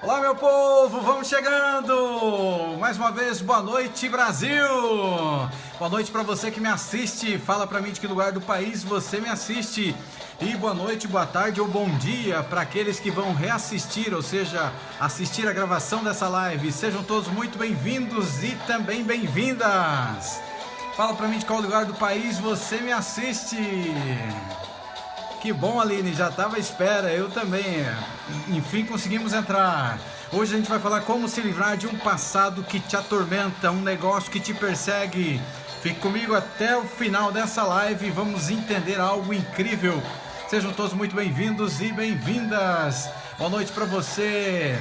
Olá, meu povo, vamos chegando! Mais uma vez, boa noite, Brasil! Boa noite para você que me assiste, fala para mim de que lugar do país você me assiste. E boa noite, boa tarde ou bom dia para aqueles que vão reassistir, ou seja, assistir a gravação dessa live. Sejam todos muito bem-vindos e também bem-vindas! Fala para mim de qual lugar do país você me assiste. Que bom, Aline, já estava à espera, eu também. Enfim, conseguimos entrar. Hoje a gente vai falar como se livrar de um passado que te atormenta, um negócio que te persegue. Fique comigo até o final dessa live e vamos entender algo incrível. Sejam todos muito bem-vindos e bem-vindas. Boa noite para você.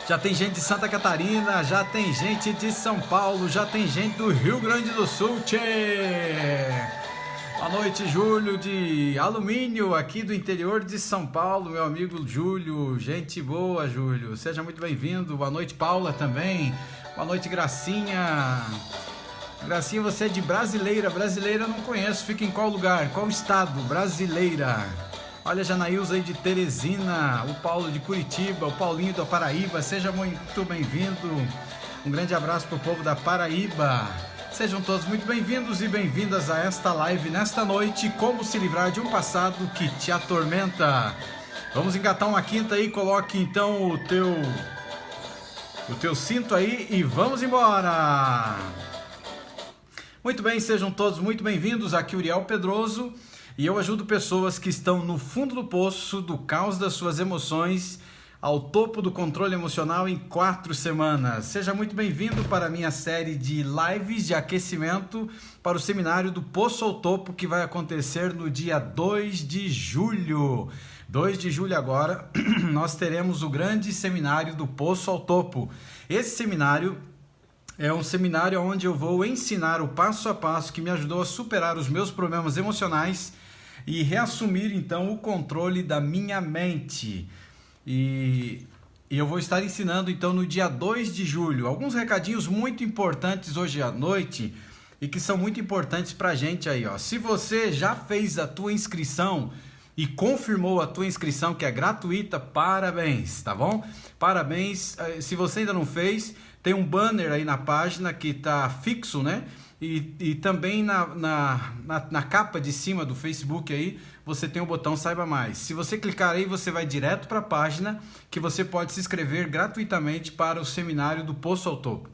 Já tem gente de Santa Catarina, já tem gente de São Paulo, já tem gente do Rio Grande do Sul, tchê! Boa noite, Júlio de Alumínio, aqui do interior de São Paulo, meu amigo Júlio, gente boa, Júlio, seja muito bem-vindo. Boa noite, Paula, também. Boa noite, Gracinha. Gracinha, você é de Brasileira. Brasileira eu não conheço, fica em qual lugar? Qual estado? Brasileira. Olha a Janaílza aí de Teresina, o Paulo de Curitiba, o Paulinho da Paraíba, seja muito bem-vindo. Um grande abraço para o povo da Paraíba. Sejam todos muito bem-vindos e bem-vindas a esta live nesta noite, como se livrar de um passado que te atormenta. Vamos engatar uma quinta aí, coloque então o teu cinto aí e vamos embora. Muito bem, sejam todos muito bem-vindos, aqui o Uriel Pedroso e eu ajudo pessoas que estão no fundo do poço, do caos das suas emoções, ao topo do controle emocional em 4 semanas. Seja muito bem-vindo para a minha série de lives de aquecimento para o seminário do Poço ao Topo, que vai acontecer no dia 2 de julho. 2 de julho agora, nós teremos o grande seminário do Poço ao Topo. Esse seminário é um seminário onde eu vou ensinar o passo a passo que me ajudou a superar os meus problemas emocionais e reassumir então o controle da minha mente. E eu vou estar ensinando então no dia 2 de julho alguns recadinhos muito importantes hoje à noite e que são muito importantes pra gente aí, ó. Se você já fez a tua inscrição e confirmou a tua inscrição, que é gratuita, parabéns, tá bom? Parabéns. Se você ainda não fez, tem um banner aí na página que tá fixo, né? E também na capa de cima do Facebook aí, você tem o botão Saiba Mais. Se você clicar aí, você vai direto para a página que você pode se inscrever gratuitamente para o seminário do Poço ao Topo.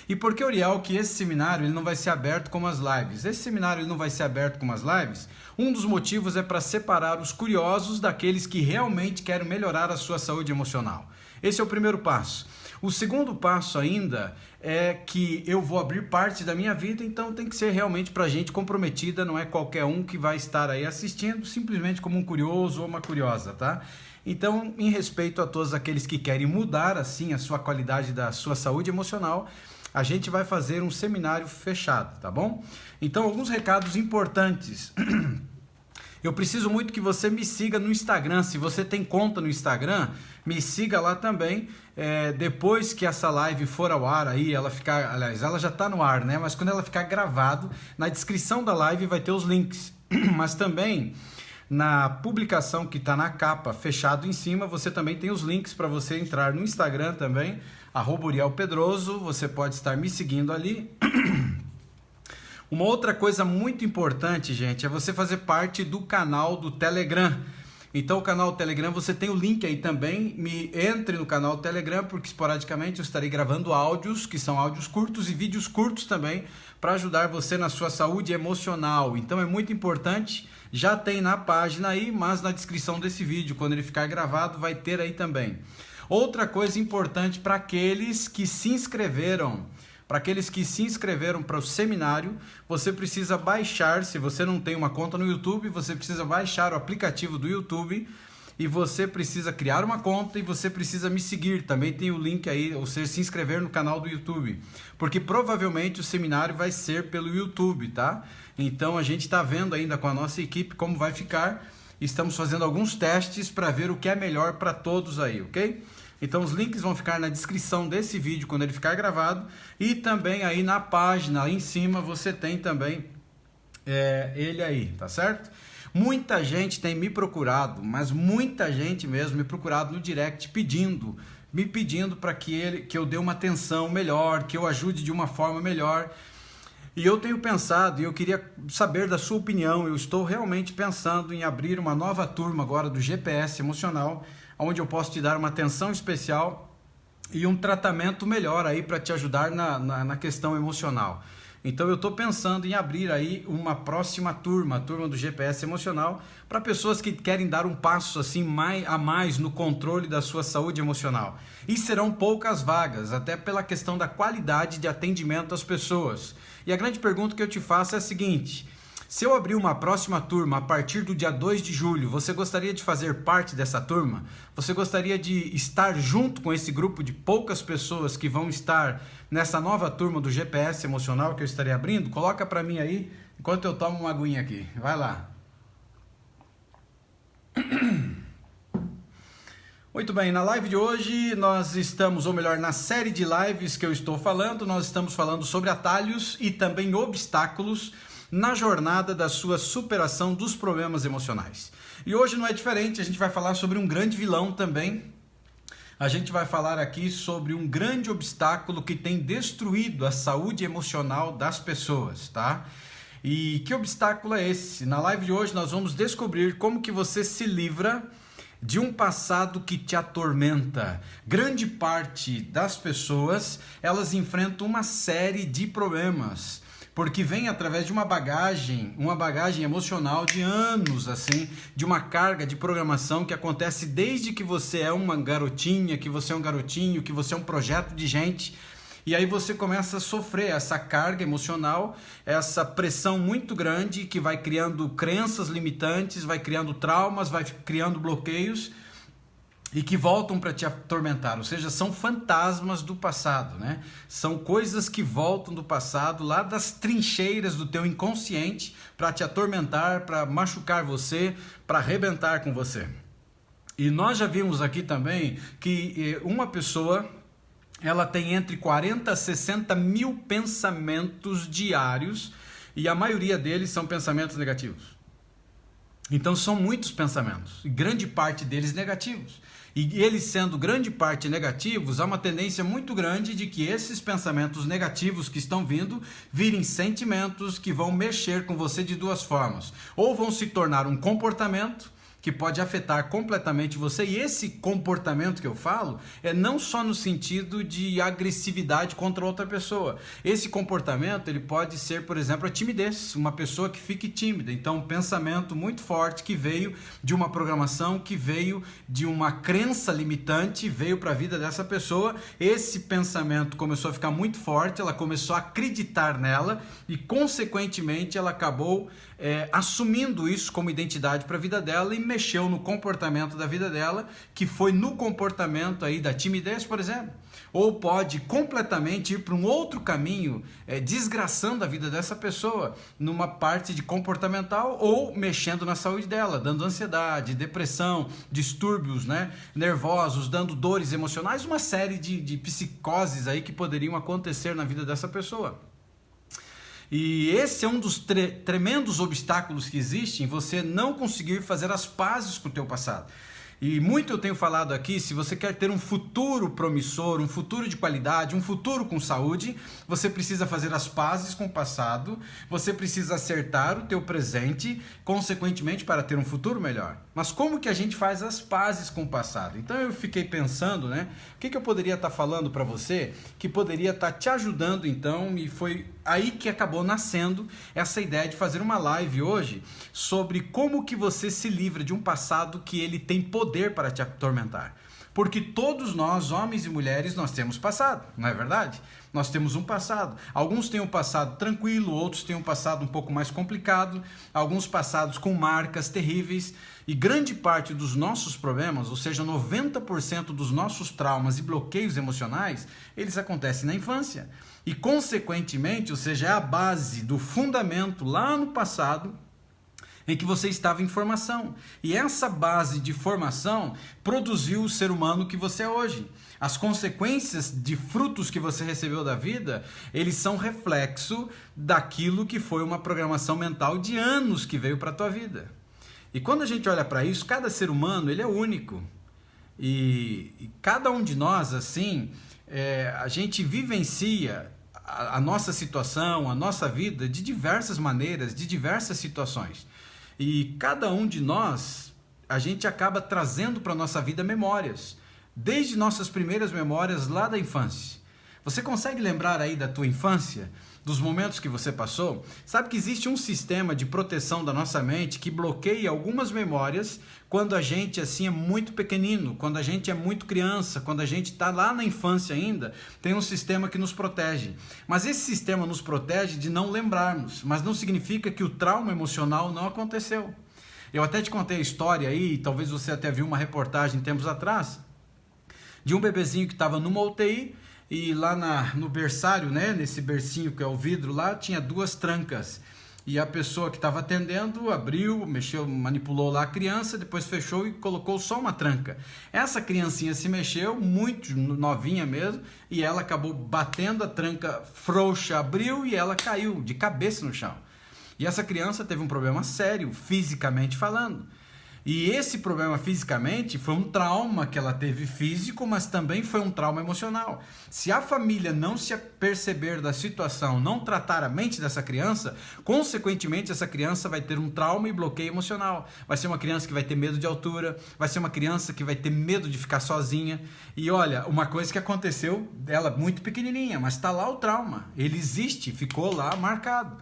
E por que, Uriel, que esse seminário ele não vai ser aberto como as lives? Esse seminário ele não vai ser aberto como as lives? Um dos motivos é para separar os curiosos daqueles que realmente querem melhorar a sua saúde emocional. Esse é o primeiro passo. O segundo passo ainda é que eu vou abrir parte da minha vida, então tem que ser realmente para gente comprometida, não é qualquer um que vai estar aí assistindo, simplesmente como um curioso ou uma curiosa, tá? Então, em respeito a todos aqueles que querem mudar, assim, a sua qualidade da sua saúde emocional, a gente vai fazer um seminário fechado, tá bom? Então, alguns recados importantes. Eu preciso muito que você me siga no Instagram. Se você tem conta no Instagram, me siga lá também. Depois que essa live for ao ar, aí ela ficar, aliás, ela já está no ar, né? Mas quando ela ficar gravado, na descrição da live vai ter os links. Mas também na publicação que está na capa, fechado em cima, você também tem os links para você entrar no Instagram também, @UrielPedroso. Você pode estar me seguindo ali. Uma outra coisa muito importante, gente, é você fazer parte do canal do Telegram. Então, o canal do Telegram, você tem o link aí também. Entre no canal do Telegram, porque esporadicamente eu estarei gravando áudios, que são áudios curtos e vídeos curtos também, para ajudar você na sua saúde emocional. Então, é muito importante. Já tem na página aí, mas na descrição desse vídeo, quando ele ficar gravado, vai ter aí também. Outra coisa importante para aqueles que se inscreveram. Para aqueles que se inscreveram para o seminário, você precisa baixar, se você não tem uma conta no YouTube, você precisa baixar o aplicativo do YouTube e você precisa criar uma conta e você precisa me seguir. Também tem o link aí, ou seja, se inscrever no canal do YouTube, porque provavelmente o seminário vai ser pelo YouTube, tá? Então a gente está vendo ainda com a nossa equipe como vai ficar. Estamos fazendo alguns testes para ver o que é melhor para todos aí, ok? Então os links vão ficar na descrição desse vídeo quando ele ficar gravado e também aí na página, aí em cima você tem também ele aí, tá certo? Muita gente tem me procurado, mas muita gente mesmo me procurado no direct me pedindo para que eu dê uma atenção melhor, que eu ajude de uma forma melhor. E eu tenho pensado, e eu queria saber da sua opinião, eu estou realmente pensando em abrir uma nova turma agora do GPS Emocional, onde eu posso te dar uma atenção especial e um tratamento melhor aí para te ajudar na questão emocional. Então eu estou pensando em abrir aí uma próxima turma, a turma do GPS Emocional, para pessoas que querem dar um passo assim a mais no controle da sua saúde emocional. E serão poucas vagas, até pela questão da qualidade de atendimento às pessoas. E a grande pergunta que eu te faço é a seguinte: se eu abrir uma próxima turma a partir do dia 2 de julho, você gostaria de fazer parte dessa turma? Você gostaria de estar junto com esse grupo de poucas pessoas que vão estar nessa nova turma do GPS Emocional que eu estarei abrindo? Coloca para mim aí, enquanto eu tomo uma aguinha aqui. Vai lá. Muito bem, na live de hoje nós estamos, ou melhor, na série de lives que eu estou falando, nós estamos falando sobre atalhos e também obstáculos na jornada da sua superação dos problemas emocionais. E hoje não é diferente, a gente vai falar sobre um grande vilão também. A gente vai falar aqui sobre um grande obstáculo que tem destruído a saúde emocional das pessoas, tá? E que obstáculo é esse? Na live de hoje nós vamos descobrir como que você se livra de um passado que te atormenta. Grande parte das pessoas, elas enfrentam uma série de problemas, porque vem através de uma bagagem emocional de anos, assim, de uma carga de programação que acontece desde que você é uma garotinha, que você é um garotinho, que você é um projeto de gente. E aí você começa a sofrer essa carga emocional, essa pressão muito grande que vai criando crenças limitantes, vai criando traumas, vai criando bloqueios e que voltam para te atormentar. Ou seja, são fantasmas do passado, né? São coisas que voltam do passado, lá das trincheiras do teu inconsciente, para te atormentar, para machucar você, para arrebentar com você. E nós já vimos aqui também que uma pessoa, ela tem entre 40 a 60 mil pensamentos diários e a maioria deles são pensamentos negativos. Então são muitos pensamentos e grande parte deles negativos. E eles sendo grande parte negativos, há uma tendência muito grande de que esses pensamentos negativos que estão vindo virem sentimentos que vão mexer com você de duas formas. Ou vão se tornar um comportamento que pode afetar completamente você, e esse comportamento que eu falo é não só no sentido de agressividade contra outra pessoa. Esse comportamento, ele pode ser, por exemplo, a timidez, uma pessoa que fique tímida. Então, um pensamento muito forte que veio de uma programação, que veio de uma crença limitante, veio para a vida dessa pessoa. Esse pensamento começou a ficar muito forte, ela começou a acreditar nela e, consequentemente, ela acabou assumindo isso como identidade para a vida dela e mexeu no comportamento da vida dela, que foi no comportamento aí da timidez, por exemplo. Ou pode completamente ir para um outro caminho, desgraçando a vida dessa pessoa, numa parte de comportamental, ou mexendo na saúde dela, dando ansiedade, depressão, distúrbios, né, nervosos, dando dores emocionais, uma série de psicoses aí que poderiam acontecer na vida dessa pessoa. E esse é um dos tremendos obstáculos que existem, você não conseguir fazer as pazes com o teu passado. E muito eu tenho falado aqui, se você quer ter um futuro promissor, um futuro de qualidade, um futuro com saúde, você precisa fazer as pazes com o passado, você precisa acertar o teu presente, consequentemente para ter um futuro melhor. Mas como que a gente faz as pazes com o passado? Então eu fiquei pensando, né, o que eu poderia estar falando para você, que poderia estar te ajudando então, e foi aí que acabou nascendo essa ideia de fazer uma live hoje sobre como que você se livra de um passado que ele tem poder para te atormentar. Porque todos nós, homens e mulheres, nós temos passado, não é verdade? Nós temos um passado. Alguns têm um passado tranquilo, outros têm um passado um pouco mais complicado, alguns passados com marcas terríveis. E grande parte dos nossos problemas, ou seja, 90% dos nossos traumas e bloqueios emocionais, eles acontecem na infância. E consequentemente, ou seja, é a base do fundamento lá no passado, em que você estava em formação. E essa base de formação produziu o ser humano que você é hoje. As consequências de frutos que você recebeu da vida, eles são reflexo daquilo que foi uma programação mental de anos que veio para a tua vida. E quando a gente olha para isso, cada ser humano ele é único. E cada um de nós, assim, a gente vivencia a nossa situação, a nossa vida de diversas maneiras, de diversas situações. E cada um de nós, a gente acaba trazendo para a nossa vida memórias, desde nossas primeiras memórias lá da infância. Você consegue lembrar aí da tua infância, dos momentos que você passou? Sabe que existe um sistema de proteção da nossa mente que bloqueia algumas memórias quando a gente assim é muito pequenino, quando a gente é muito criança, quando a gente está lá na infância ainda, tem um sistema que nos protege. Mas esse sistema nos protege de não lembrarmos, mas não significa que o trauma emocional não aconteceu. Eu até te contei a história aí, talvez você até viu uma reportagem tempos atrás, de um bebezinho que estava numa UTI, e lá no berçário, né, nesse bercinho que é o vidro lá, tinha 2 trancas. E a pessoa que estava atendendo abriu, mexeu, manipulou lá a criança, depois fechou e colocou só uma tranca. Essa criancinha se mexeu, muito novinha mesmo, e ela acabou batendo a tranca frouxa, abriu e ela caiu de cabeça no chão. E essa criança teve um problema sério, fisicamente falando. E esse problema fisicamente foi um trauma que ela teve físico, mas também foi um trauma emocional. Se a família não se perceber da situação, não tratar a mente dessa criança, consequentemente essa criança vai ter um trauma e bloqueio emocional. Vai ser uma criança que vai ter medo de altura, vai ser uma criança que vai ter medo de ficar sozinha. E olha, uma coisa que aconteceu, ela muito pequenininha, mas está lá o trauma. Ele existe, ficou lá marcado.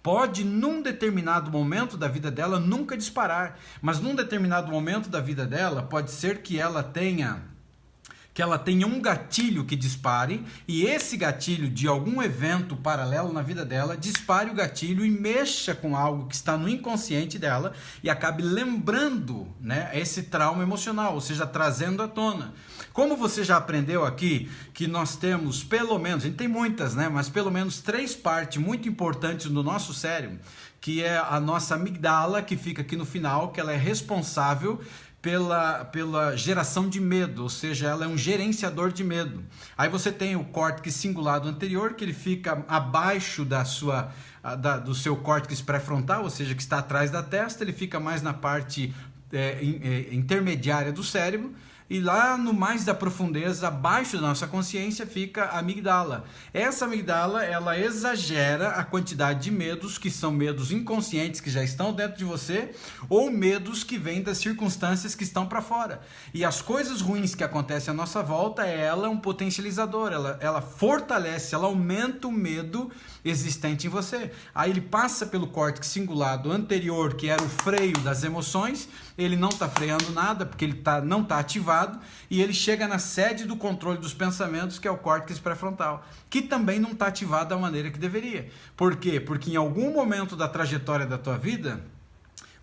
Pode, num determinado momento da vida dela, nunca disparar, mas num determinado momento da vida dela, pode ser que ela tenha um gatilho que dispare, e esse gatilho de algum evento paralelo na vida dela, dispare o gatilho e mexa com algo que está no inconsciente dela e acabe lembrando, né, esse trauma emocional, ou seja, trazendo à tona. Como você já aprendeu aqui, que nós temos pelo menos, a gente tem muitas, né, mas pelo menos 3 partes muito importantes no nosso cérebro, que é a nossa amígdala, que fica aqui no final, que ela é responsável pela geração de medo, ou seja, ela é um gerenciador de medo. Aí você tem o córtex cingulado anterior, que ele fica abaixo do seu córtex pré-frontal, ou seja, que está atrás da testa, ele fica mais na parte intermediária do cérebro. E lá no mais da profundeza, abaixo da nossa consciência, fica a amígdala. Essa amígdala, ela exagera a quantidade de medos, que são medos inconscientes que já estão dentro de você, ou medos que vêm das circunstâncias que estão para fora. E as coisas ruins que acontecem à nossa volta, ela é um potencializador, ela fortalece, ela aumenta o medo existente em você. Aí ele passa pelo córtex cingulado anterior, que era o freio das emoções, ele não está freando nada, porque ele não está ativado, e ele chega na sede do controle dos pensamentos, que é o córtex pré-frontal, que também não está ativado da maneira que deveria. Por quê? Porque em algum momento da trajetória da tua vida,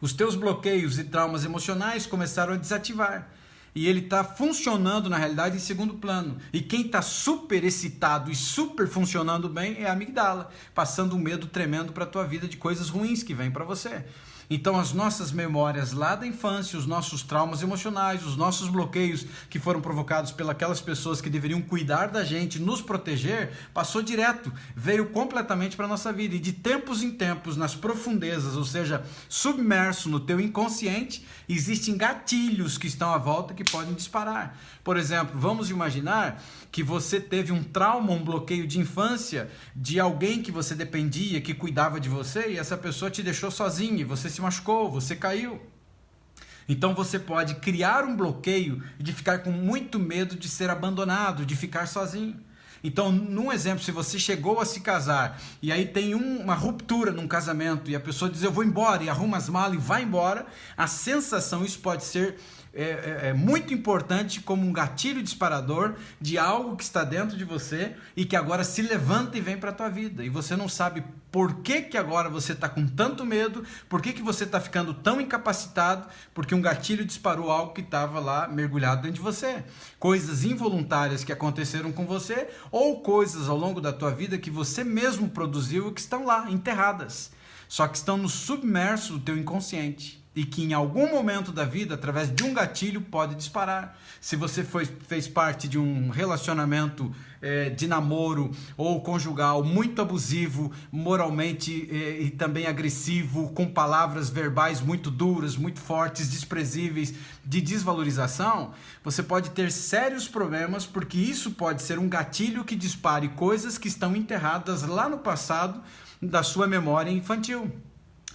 os teus bloqueios e traumas emocionais começaram a desativar. E ele está funcionando, na realidade, em segundo plano. E quem está super excitado e super funcionando bem é a amígdala, passando um medo tremendo para a tua vida de coisas ruins que vêm para você. Então as nossas memórias lá da infância, os nossos traumas emocionais, os nossos bloqueios que foram provocados pelas pessoas que deveriam cuidar da gente, nos proteger, passou direto, veio completamente para a nossa vida. E de tempos em tempos, nas profundezas, ou seja, submerso no teu inconsciente, existem gatilhos que estão à volta que podem disparar. Por exemplo, vamos imaginar que você teve um trauma, um bloqueio de infância de alguém que você dependia, que cuidava de você, e essa pessoa te deixou sozinho, e você se machucou, você caiu. Então você pode criar um bloqueio de ficar com muito medo de ser abandonado, de ficar sozinho. Então, num exemplo, se você chegou a se casar e aí tem uma ruptura num casamento e a pessoa diz eu vou embora e arruma as malas e vai embora, a sensação, isso pode ser muito importante como um gatilho disparador de algo que está dentro de você e que agora se levanta e vem para a tua vida. E você não sabe por que agora você está com tanto medo, por que você está ficando tão incapacitado, porque um gatilho disparou algo que estava lá mergulhado dentro de você. Coisas involuntárias que aconteceram com você ou coisas ao longo da tua vida que você mesmo produziu e que estão lá, enterradas. só que estão no submerso do teu inconsciente e que em algum momento da vida, através de um gatilho, pode disparar. Se você fez parte de um relacionamento de namoro ou conjugal muito abusivo, moralmente e também agressivo, com palavras verbais muito duras, muito fortes, desprezíveis, de desvalorização, você pode ter sérios problemas, porque isso pode ser um gatilho que dispare coisas que estão enterradas lá no passado da sua memória infantil.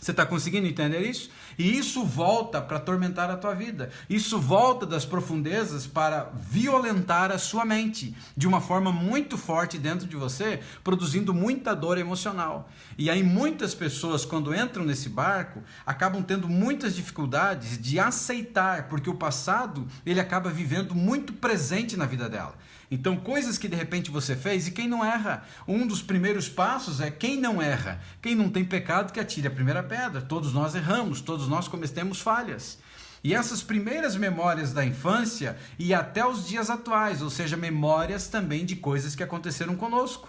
Você está conseguindo entender isso? E isso volta para atormentar a tua vida. Isso volta das profundezas para violentar a sua mente de uma forma muito forte dentro de você, produzindo muita dor emocional. E aí muitas pessoas, quando entram nesse barco, acabam tendo muitas dificuldades de aceitar, porque o passado ele acaba vivendo muito presente na vida dela. Então, coisas que de repente você fez, e quem não erra? Um dos primeiros passos é quem não erra. Quem não tem pecado que atire a primeira pedra. Todos nós erramos, todos nós cometemos falhas. E essas primeiras memórias da infância e até os dias atuais, ou seja, memórias também de coisas que aconteceram conosco.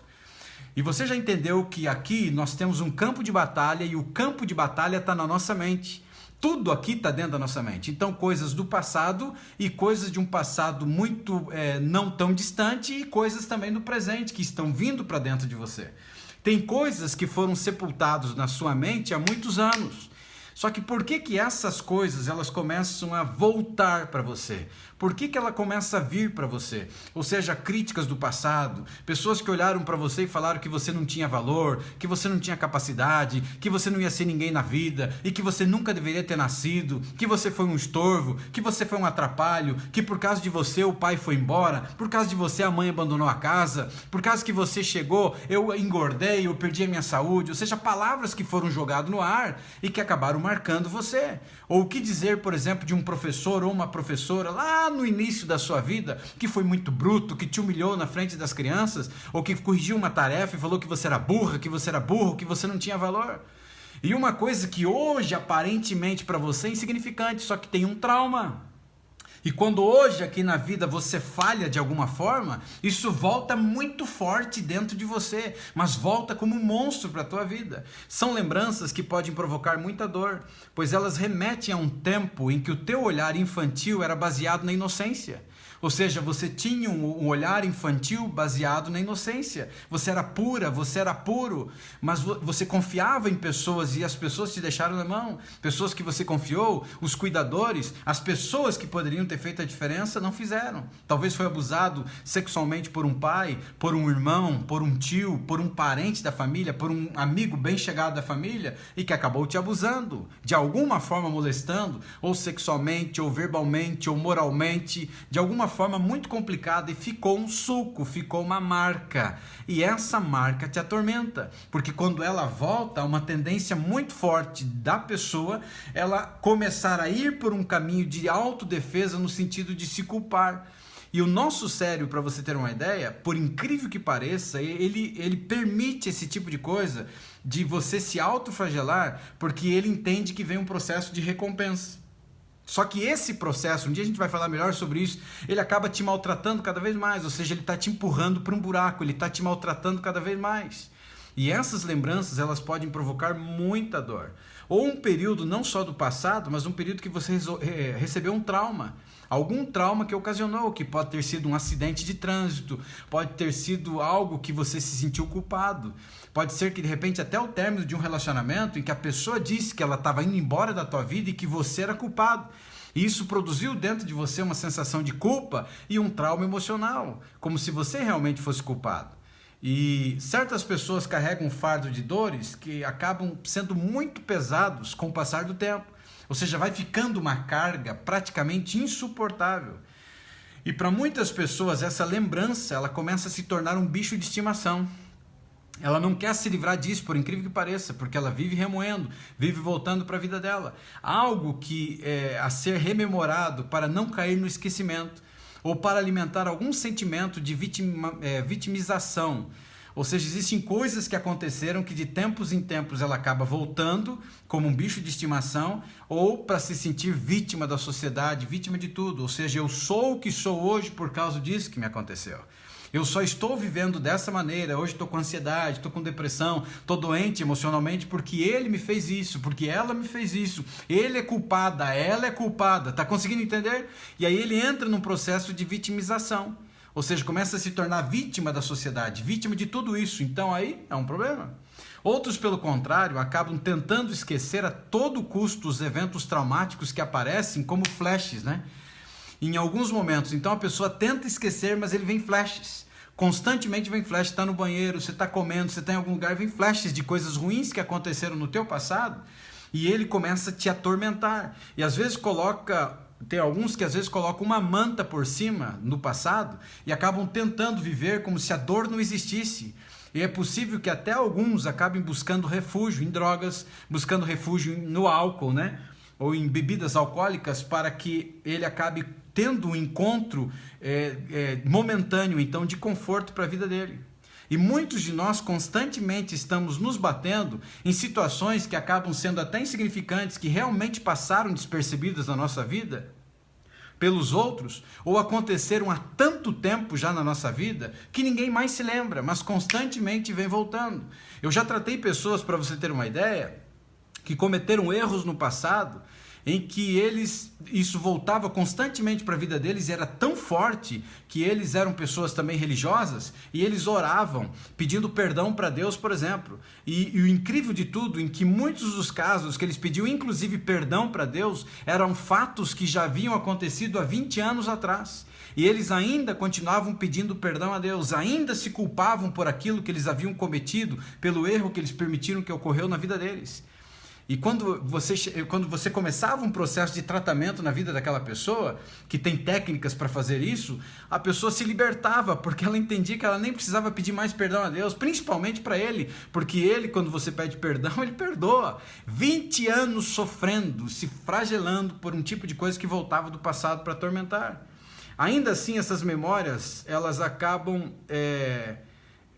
E você já entendeu que aqui nós temos um campo de batalha e o campo de batalha está na nossa mente. Tudo aqui está dentro da nossa mente. Então, coisas do passado e coisas de um passado muito não tão distante e coisas também do presente que estão vindo para dentro de você. Tem coisas que foram sepultadas na sua mente há muitos anos. Só que por que essas coisas elas começam a voltar para você? Por que ela começa a vir para você? Ou seja, críticas do passado, pessoas que olharam para você e falaram que você não tinha valor, que você não tinha capacidade, que você não ia ser ninguém na vida e que você nunca deveria ter nascido, que você foi um estorvo, que você foi um atrapalho, que por causa de você o pai foi embora, por causa de você a mãe abandonou a casa, por causa que você chegou, eu engordei, eu perdi a minha saúde. Ou seja, palavras que foram jogadas no ar e que acabaram marcando você. Ou o que dizer, por exemplo, de um professor ou uma professora lá no início da sua vida, que foi muito bruto, que te humilhou na frente das crianças, ou que corrigiu uma tarefa e falou que você era burra, que você era burro, que você não tinha valor. E uma coisa que hoje aparentemente para você é insignificante, só que tem um trauma. E quando hoje aqui na vida você falha de alguma forma, isso volta muito forte dentro de você, mas volta como um monstro para a tua vida. São lembranças que podem provocar muita dor, pois elas remetem a um tempo em que o teu olhar infantil era baseado na inocência. Ou seja, você tinha um olhar infantil baseado na inocência. Você era pura, você era puro, mas você confiava em pessoas e as pessoas te deixaram na mão. Pessoas que você confiou, os cuidadores, as pessoas que poderiam ter feito a diferença, não fizeram. Talvez foi abusado sexualmente por um pai, por um irmão, por um tio, por um parente da família, por um amigo bem chegado da família e que acabou te abusando, de alguma forma molestando, ou sexualmente, ou verbalmente, ou moralmente, de alguma forma muito complicada, e ficou um sulco, ficou uma marca, e essa marca te atormenta, porque quando ela volta, há uma tendência muito forte da pessoa ela começar a ir por um caminho de autodefesa no sentido de se culpar. E o nosso cérebro, para você ter uma ideia, por incrível que pareça, ele permite esse tipo de coisa, de você se autoflagelar, porque ele entende que vem um processo de recompensa. Só que esse processo, um dia a gente vai falar melhor sobre isso, ele acaba te maltratando cada vez mais, ou seja, ele está te empurrando para um buraco, ele está te maltratando cada vez mais. E essas lembranças, elas podem provocar muita dor. Ou um período não só do passado, mas um período que você recebeu um trauma. Algum trauma que ocasionou, que pode ter sido um acidente de trânsito, pode ter sido algo que você se sentiu culpado. Pode ser que de repente até o término de um relacionamento em que a pessoa disse que ela estava indo embora da tua vida e que você era culpado. E isso produziu dentro de você uma sensação de culpa e um trauma emocional, como se você realmente fosse culpado. E certas pessoas carregam um fardo de dores que acabam sendo muito pesados com o passar do tempo. Ou seja, vai ficando uma carga praticamente insuportável. E para muitas pessoas essa lembrança ela começa a se tornar um bicho de estimação. Ela não quer se livrar disso, por incrível que pareça, porque ela vive remoendo, vive voltando para a vida dela. Algo que é a ser rememorado para não cair no esquecimento, ou para alimentar algum sentimento de vitimização. Ou seja, existem coisas que aconteceram que de tempos em tempos ela acaba voltando como um bicho de estimação, ou para se sentir vítima da sociedade, vítima de tudo. Ou seja, eu sou o que sou hoje por causa disso que me aconteceu. Eu só estou vivendo dessa maneira, hoje estou com ansiedade, estou com depressão, estou doente emocionalmente porque ele me fez isso, porque ela me fez isso, ele é culpada, ela é culpada, tá conseguindo entender? E aí ele entra num processo de vitimização, ou seja, começa a se tornar vítima da sociedade, vítima de tudo isso, então aí é um problema. Outros, pelo contrário, acabam tentando esquecer a todo custo os eventos traumáticos que aparecem como flashes, né? Em alguns momentos, então a pessoa tenta esquecer, mas ele vem flashes. Constantemente vem flash, está no banheiro, você está comendo, você está em algum lugar, vem flashes de coisas ruins que aconteceram no teu passado e ele começa a te atormentar. E às vezes tem alguns que às vezes colocam uma manta por cima no passado e acabam tentando viver como se a dor não existisse. E é possível que até alguns acabem buscando refúgio em drogas, buscando refúgio no álcool, né? Ou em bebidas alcoólicas, para que ele acabe tendo um encontro momentâneo, então, de conforto para a vida dele. E muitos de nós constantemente estamos nos batendo em situações que acabam sendo até insignificantes, que realmente passaram despercebidas na nossa vida pelos outros, ou aconteceram há tanto tempo já na nossa vida, que ninguém mais se lembra, mas constantemente vem voltando. Eu já tratei pessoas, para você ter uma ideia, que cometeram erros no passado, em que isso voltava constantemente para a vida deles e era tão forte que eles eram pessoas também religiosas e eles oravam pedindo perdão para Deus, por exemplo. E o incrível de tudo, em que muitos dos casos que eles pediam inclusive perdão para Deus, eram fatos que já haviam acontecido há 20 anos atrás. E eles ainda continuavam pedindo perdão a Deus, ainda se culpavam por aquilo que eles haviam cometido, pelo erro que eles permitiram que ocorreu na vida deles. E quando você começava um processo de tratamento na vida daquela pessoa, que tem técnicas para fazer isso, a pessoa se libertava, porque ela entendia que ela nem precisava pedir mais perdão a Deus, principalmente para ele, porque ele, quando você pede perdão, ele perdoa. 20 anos sofrendo, se flagelando por um tipo de coisa que voltava do passado para atormentar. Ainda assim, essas memórias, elas acabam...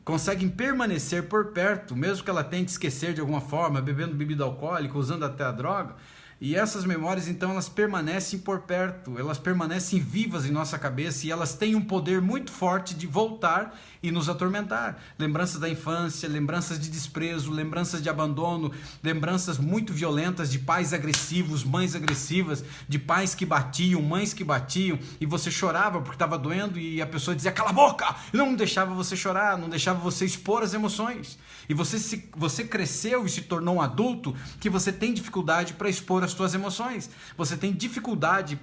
conseguem permanecer por perto, mesmo que ela tente esquecer de alguma forma, bebendo bebida alcoólica, usando até a droga. E essas memórias, então, elas permanecem por perto, elas permanecem vivas em nossa cabeça e elas têm um poder muito forte de voltar e nos atormentar. Lembranças da infância, lembranças de desprezo, lembranças de abandono, lembranças muito violentas de pais agressivos, mães agressivas, de pais que batiam, mães que batiam, e você chorava porque estava doendo e a pessoa dizia, cala a boca! E não deixava você chorar, não deixava você expor as emoções. E você cresceu e se tornou um adulto que você tem dificuldade para expor as suas emoções. Você tem dificuldade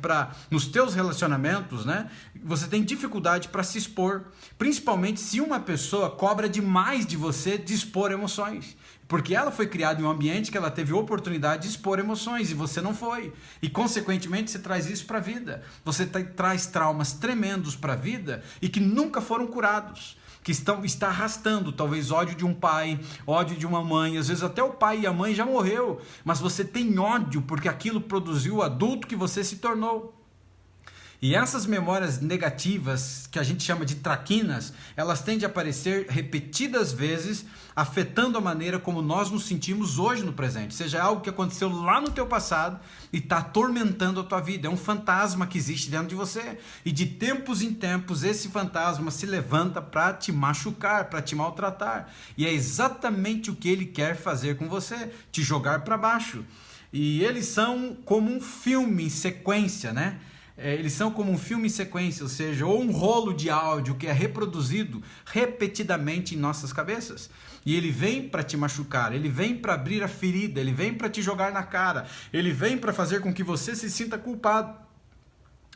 nos teus relacionamentos, né? Você tem dificuldade para se expor, principalmente se uma pessoa cobra demais de você de expor emoções. Porque ela foi criada em um ambiente que ela teve oportunidade de expor emoções e você não foi. E, consequentemente, você traz isso para a vida. Você traz traumas tremendos para a vida e que nunca foram curados. Que está arrastando, talvez ódio de um pai, ódio de uma mãe, às vezes até o pai e a mãe já morreu, mas você tem ódio porque aquilo produziu o adulto que você se tornou. E essas memórias negativas, que a gente chama de traquinas, elas tendem a aparecer repetidas vezes, afetando a maneira como nós nos sentimos hoje no presente. Seja algo que aconteceu lá no teu passado e está atormentando a tua vida. É um fantasma que existe dentro de você. E de tempos em tempos, esse fantasma se levanta para te machucar, para te maltratar. E é exatamente o que ele quer fazer com você, te jogar para baixo. E eles são como um filme em sequência, né? Eles são como um filme em sequência, ou seja, ou um rolo de áudio que é reproduzido repetidamente em nossas cabeças. E ele vem para te machucar, ele vem para abrir a ferida, ele vem para te jogar na cara, ele vem para fazer com que você se sinta culpado.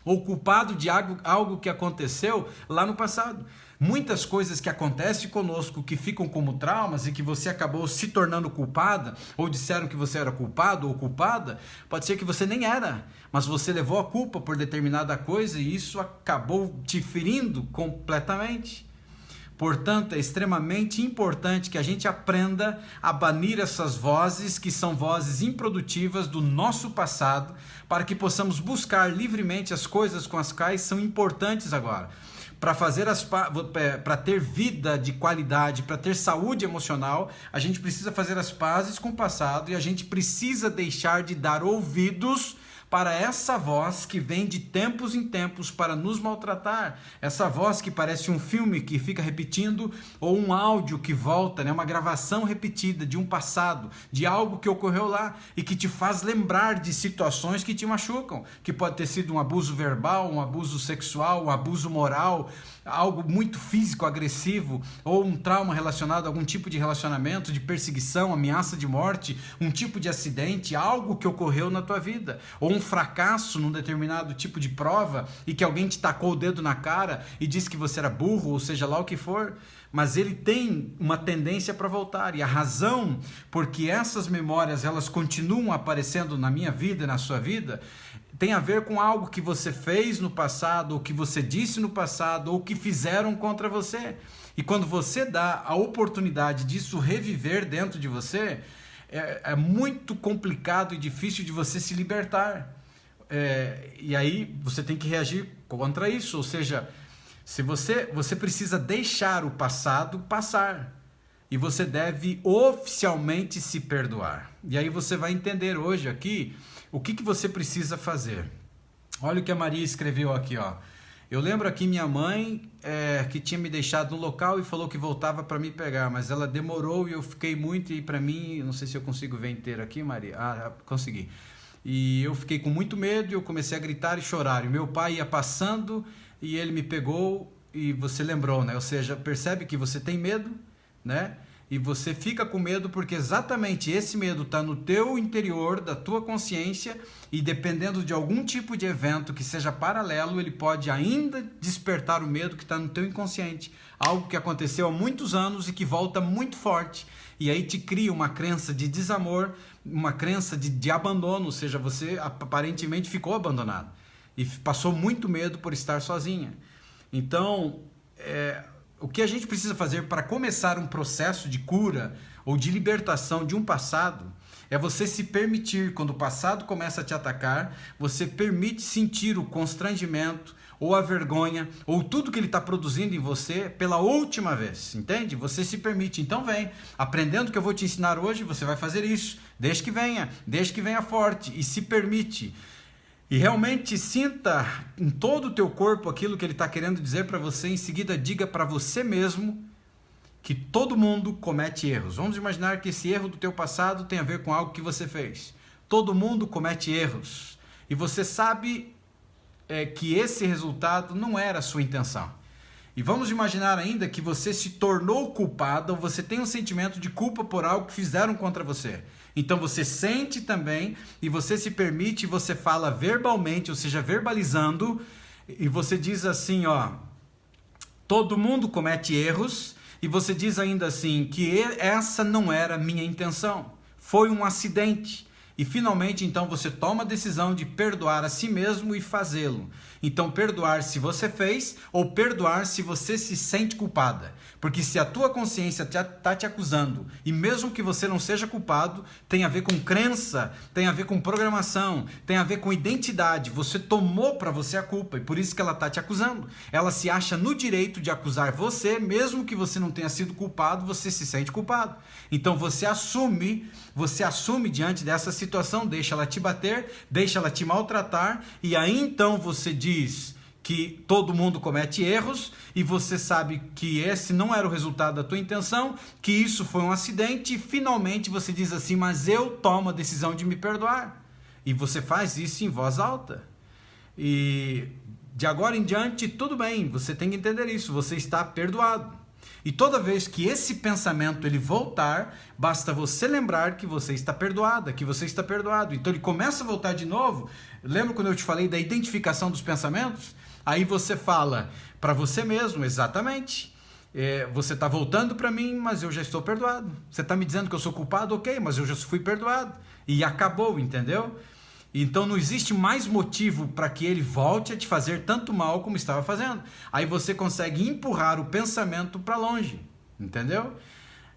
Ou culpado de algo que aconteceu lá no passado. Muitas coisas que acontecem conosco que ficam como traumas e que você acabou se tornando culpada, ou disseram que você era culpado ou culpada, pode ser que você nem era, mas você levou a culpa por determinada coisa e isso acabou te ferindo completamente. Portanto, é extremamente importante que a gente aprenda a banir essas vozes que são vozes improdutivas do nosso passado, para que possamos buscar livremente as coisas com as quais são importantes agora. Para ter vida de qualidade, para ter saúde emocional, a gente precisa fazer as pazes com o passado e a gente precisa deixar de dar ouvidos para essa voz que vem de tempos em tempos para nos maltratar. Essa voz que parece um filme que fica repetindo, ou um áudio que volta, né? Uma gravação repetida de um passado, de algo que ocorreu lá e que te faz lembrar de situações que te machucam, que pode ter sido um abuso verbal, um abuso sexual, um abuso moral, algo muito físico, agressivo, ou um trauma relacionado a algum tipo de relacionamento, de perseguição, ameaça de morte, um tipo de acidente, algo que ocorreu na tua vida, ou um fracasso num determinado tipo de prova e que alguém te tacou o dedo na cara e disse que você era burro, ou seja lá o que for, mas ele tem uma tendência para voltar, e a razão porque essas memórias elas continuam aparecendo na minha vida e na sua vida tem a ver com algo que você fez no passado, ou que você disse no passado, ou que fizeram contra você. E quando você dá a oportunidade disso reviver dentro de você, é muito complicado e difícil de você se libertar. E aí você tem que reagir contra isso, ou seja, se você precisa deixar o passado passar. E você deve oficialmente se perdoar. E aí você vai entender hoje aqui o que você precisa fazer. Olha o que a Maria escreveu aqui, ó. Eu lembro aqui minha mãe que tinha me deixado no local e falou que voltava para me pegar, mas ela demorou e eu fiquei muito, e para mim, não sei se eu consigo ver inteiro aqui, Maria. Consegui. E eu fiquei com muito medo e eu comecei a gritar e chorar. E meu pai ia passando e ele me pegou e você lembrou, né? Ou seja, percebe que você tem medo, né? E você fica com medo porque exatamente esse medo está no teu interior, da tua consciência, e dependendo de algum tipo de evento que seja paralelo, ele pode ainda despertar o medo que está no teu inconsciente. Algo que aconteceu há muitos anos e que volta muito forte. E aí te cria uma crença de desamor, uma crença de abandono, ou seja, você aparentemente ficou abandonado. E passou muito medo por estar sozinha. Então, o que a gente precisa fazer para começar um processo de cura ou de libertação de um passado é você se permitir, quando o passado começa a te atacar, você permite sentir o constrangimento ou a vergonha ou tudo que ele está produzindo em você pela última vez, entende? Você se permite, então vem, aprendendo o que eu vou te ensinar hoje, você vai fazer isso, desde que venha forte e se permite. E realmente sinta em todo o teu corpo aquilo que ele está querendo dizer para você. Em seguida, diga para você mesmo que todo mundo comete erros. Vamos imaginar que esse erro do teu passado tem a ver com algo que você fez. Todo mundo comete erros. E você sabe que esse resultado não era a sua intenção. E vamos imaginar ainda que você se tornou culpado, ou você tem um sentimento de culpa por algo que fizeram contra você. Então você sente também e você se permite, você fala verbalmente, ou seja, verbalizando, e você diz assim, ó, todo mundo comete erros, e você diz ainda assim, que essa não era a minha intenção, foi um acidente. E finalmente, então, você toma a decisão de perdoar a si mesmo e fazê-lo. Então, perdoar se você fez ou perdoar se você se sente culpada. Porque se a tua consciência está te acusando, e mesmo que você não seja culpado, tem a ver com crença, tem a ver com programação, tem a ver com identidade. Você tomou para você a culpa e por isso que ela está te acusando. Ela se acha no direito de acusar você, mesmo que você não tenha sido culpado, você se sente culpado. Então, você assume diante dessa situação, deixa ela te bater, deixa ela te maltratar, e aí então você diz que todo mundo comete erros, e você sabe que esse não era o resultado da tua intenção, que isso foi um acidente, e finalmente você diz assim, mas eu tomo a decisão de me perdoar. E você faz isso em voz alta. E de agora em diante, tudo bem, você tem que entender isso, você está perdoado. E toda vez que esse pensamento ele voltar, basta você lembrar que você está perdoada, que você está perdoado. Então ele começa a voltar de novo. Lembra quando eu te falei da identificação dos pensamentos? Aí você fala para você mesmo, exatamente. Você está voltando para mim, mas eu já estou perdoado. Você está me dizendo que eu sou culpado? Ok, mas eu já fui perdoado. E acabou, entendeu? Então não existe mais motivo para que ele volte a te fazer tanto mal como estava fazendo. Aí você consegue empurrar o pensamento para longe, entendeu?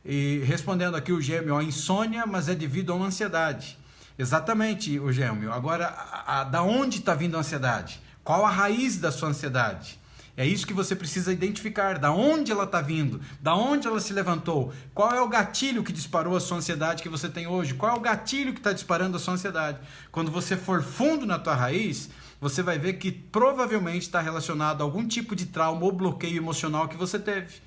E respondendo aqui o Gêmeo, a insônia, mas é devido a uma ansiedade. Exatamente, o Gêmeo. Agora, da onde está vindo a ansiedade? Qual a raiz da sua ansiedade? É isso que você precisa identificar, da onde ela está vindo, da onde ela se levantou, qual é o gatilho que disparou a sua ansiedade que você tem hoje, qual é o gatilho que está disparando a sua ansiedade. Quando você for fundo na tua raiz, você vai ver que provavelmente está relacionado a algum tipo de trauma ou bloqueio emocional que você teve.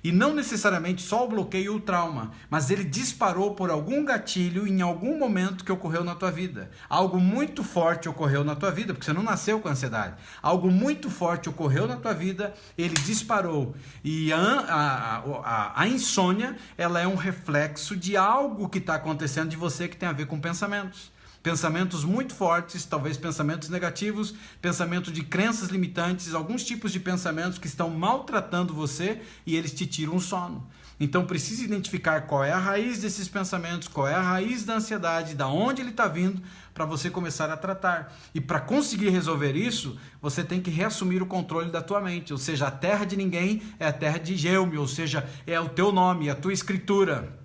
E não necessariamente só o bloqueio ou o trauma, mas ele disparou por algum gatilho em algum momento que ocorreu na tua vida. Algo muito forte ocorreu na tua vida, porque você não nasceu com ansiedade. Algo muito forte ocorreu na tua vida, ele disparou. E a insônia, ela é um reflexo de algo que está acontecendo de você que tem a ver com pensamentos. Pensamentos muito fortes, talvez pensamentos negativos, pensamento de crenças limitantes, alguns tipos de pensamentos que estão maltratando você e eles te tiram o sono. Então precisa identificar qual é a raiz desses pensamentos, qual é a raiz da ansiedade, da onde ele está vindo, para você começar a tratar. E para conseguir resolver isso, você tem que reassumir o controle da tua mente, ou seja, a terra de ninguém é a terra de Gelme, ou seja, é o teu nome, a tua escritura.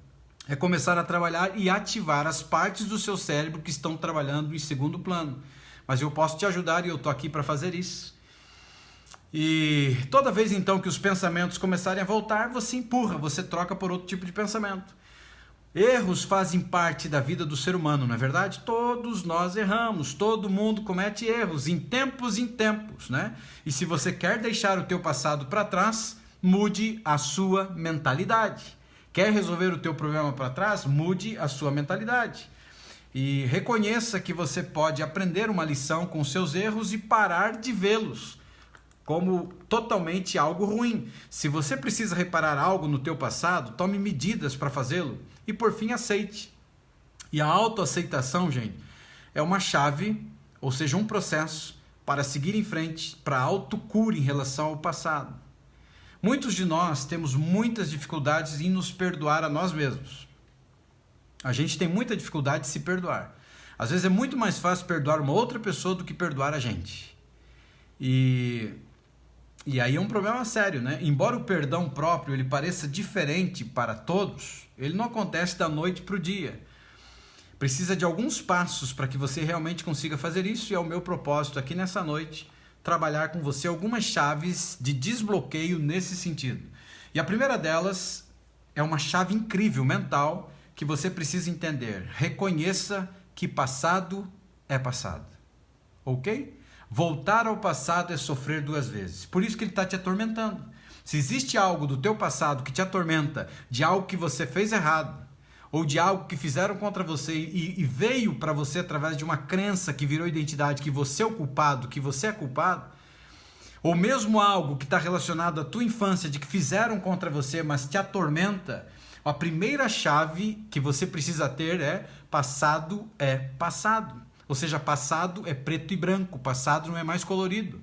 É começar a trabalhar e ativar as partes do seu cérebro que estão trabalhando em segundo plano. Mas eu posso te ajudar e eu estou aqui para fazer isso. E toda vez então que os pensamentos começarem a voltar, você empurra, você troca por outro tipo de pensamento. Erros fazem parte da vida do ser humano, não é verdade? Todos nós erramos, todo mundo comete erros, em tempos, né? E se você quer deixar o teu passado para trás, mude a sua mentalidade. Quer resolver o teu problema para trás? Mude a sua mentalidade. E reconheça que você pode aprender uma lição com seus erros e parar de vê-los como totalmente algo ruim. Se você precisa reparar algo no teu passado, tome medidas para fazê-lo. E por fim, aceite. E a autoaceitação, gente, é uma chave, ou seja, um processo para seguir em frente, para a autocura em relação ao passado. Muitos de nós temos muitas dificuldades em nos perdoar a nós mesmos. A gente tem muita dificuldade de se perdoar. Às vezes é muito mais fácil perdoar uma outra pessoa do que perdoar a gente. E aí é um problema sério, né? Embora o perdão próprio ele pareça diferente para todos, ele não acontece da noite para o dia. Precisa de alguns passos para que você realmente consiga fazer isso, e é o meu propósito aqui nessa noite, trabalhar com você algumas chaves de desbloqueio nesse sentido. E a primeira delas é uma chave incrível mental que você precisa entender. Reconheça que passado é passado. Ok? Voltar ao passado é sofrer duas vezes. Por isso que ele está te atormentando. Se existe algo do teu passado que te atormenta, de algo que você fez errado, ou de algo que fizeram contra você e veio para você através de uma crença que virou identidade, que você é o culpado, que você é culpado, ou mesmo algo que está relacionado à tua infância, de que fizeram contra você, mas te atormenta, a primeira chave que você precisa ter é passado é passado. Ou seja, passado é preto e branco, passado não é mais colorido.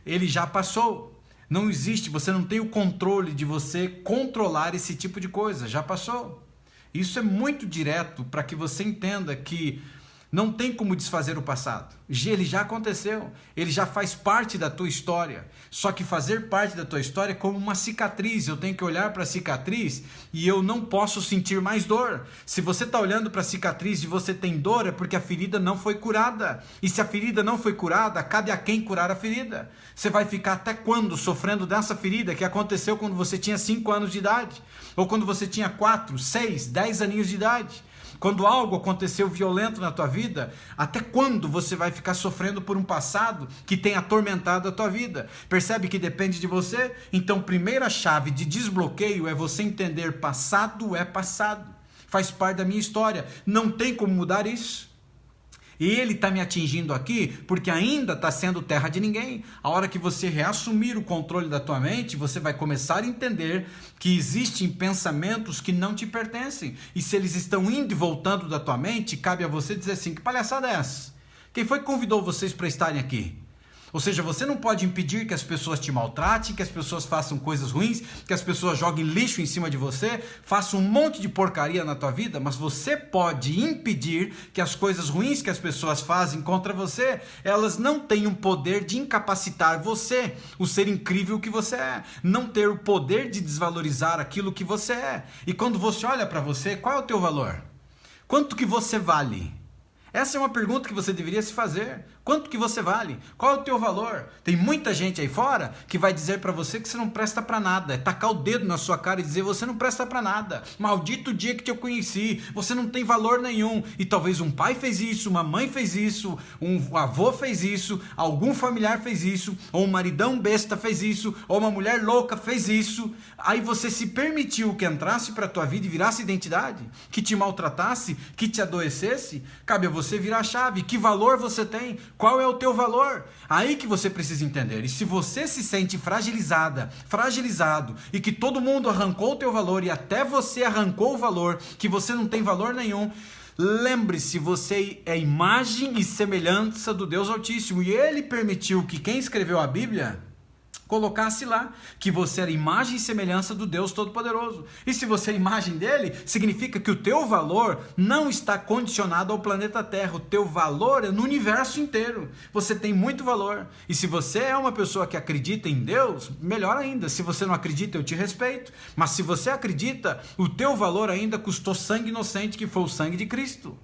Ele já passou. Não existe, você não tem o controle de você controlar esse tipo de coisa, já passou. Isso é muito direto para que você entenda que não tem como desfazer o passado. Ele já aconteceu, ele já faz parte da tua história. Só que fazer parte da tua história é como uma cicatriz. Eu tenho que olhar para a cicatriz e eu não posso sentir mais dor. Se você está olhando para a cicatriz e você tem dor, é porque a ferida não foi curada. E se a ferida não foi curada, cabe a quem curar a ferida. Você vai ficar até quando sofrendo dessa ferida que aconteceu quando você tinha 5 anos de idade? Ou quando você tinha 4, 6, 10 aninhos de idade? Quando algo aconteceu violento na tua vida, até quando você vai ficar sofrendo por um passado que tem atormentado a tua vida? Percebe que depende de você? Então, primeira chave de desbloqueio é você entender passado é passado. Faz parte da minha história. Não tem como mudar isso. E ele está me atingindo aqui porque ainda está sendo terra de ninguém. A hora que você reassumir o controle da tua mente, você vai começar a entender que existem pensamentos que não te pertencem. E se eles estão indo e voltando da tua mente, cabe a você dizer assim, que palhaçada é essa? Quem foi que convidou vocês para estarem aqui? Ou seja, você não pode impedir que as pessoas te maltratem, que as pessoas façam coisas ruins, que as pessoas joguem lixo em cima de você, façam um monte de porcaria na tua vida, mas você pode impedir que as coisas ruins que as pessoas fazem contra você, elas não tenham poder de incapacitar você, o ser incrível que você é, não ter o poder de desvalorizar aquilo que você é. E quando você olha para você, qual é o teu valor? Quanto que você vale? Essa é uma pergunta que você deveria se fazer. Quanto que você vale? Qual é o teu valor? Tem muita gente aí fora que vai dizer para você que você não presta para nada. É tacar o dedo na sua cara e dizer: você não presta para nada. Maldito dia que te eu conheci. Você não tem valor nenhum. E talvez um pai fez isso, uma mãe fez isso, um avô fez isso, algum familiar fez isso, ou um maridão besta fez isso, ou uma mulher louca fez isso. Aí você se permitiu que entrasse para a tua vida e virasse identidade, que te maltratasse, que te adoecesse. Cabe a você virar a chave. Que valor você tem? Qual é o teu valor? Aí que você precisa entender. E se você se sente fragilizado, e que todo mundo arrancou o teu valor, e até você arrancou o valor, que você não tem valor nenhum, lembre-se, você é imagem e semelhança do Deus Altíssimo. E Ele permitiu que quem escreveu a Bíblia colocasse lá que você era imagem e semelhança do Deus Todo-Poderoso. E se você é imagem dele, significa que o teu valor não está condicionado ao planeta Terra. O teu valor é no universo inteiro. Você tem muito valor. E se você é uma pessoa que acredita em Deus, melhor ainda. Se você não acredita, eu te respeito. Mas se você acredita, o teu valor ainda custou sangue inocente, que foi o sangue de Cristo.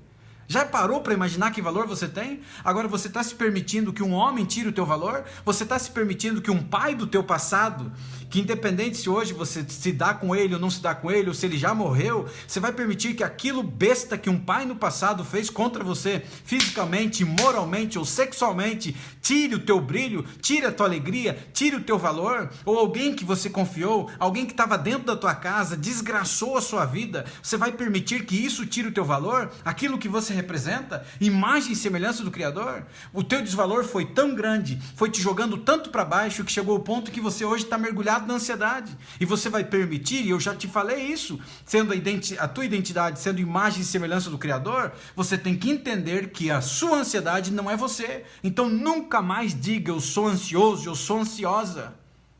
Já parou para imaginar que valor você tem? Agora você está se permitindo que um homem tire o teu valor? Você está se permitindo que um pai do teu passado, que independente se hoje você se dá com ele ou não se dá com ele, ou se ele já morreu, você vai permitir que aquilo besta que um pai no passado fez contra você, fisicamente, moralmente ou sexualmente, tire o teu brilho, tire a tua alegria, tire o teu valor? Ou alguém que você confiou, alguém que estava dentro da tua casa, desgraçou a sua vida, você vai permitir que isso tire o teu valor? Aquilo que você representa, imagem e semelhança do Criador? O teu desvalor foi tão grande, foi te jogando tanto para baixo, que chegou ao ponto que você hoje está mergulhado na ansiedade. E você vai permitir, e eu já te falei isso, sendo a tua identidade, sendo imagem e semelhança do Criador, você tem que entender que a sua ansiedade não é você. Então nunca mais diga: eu sou ansioso, eu sou ansiosa.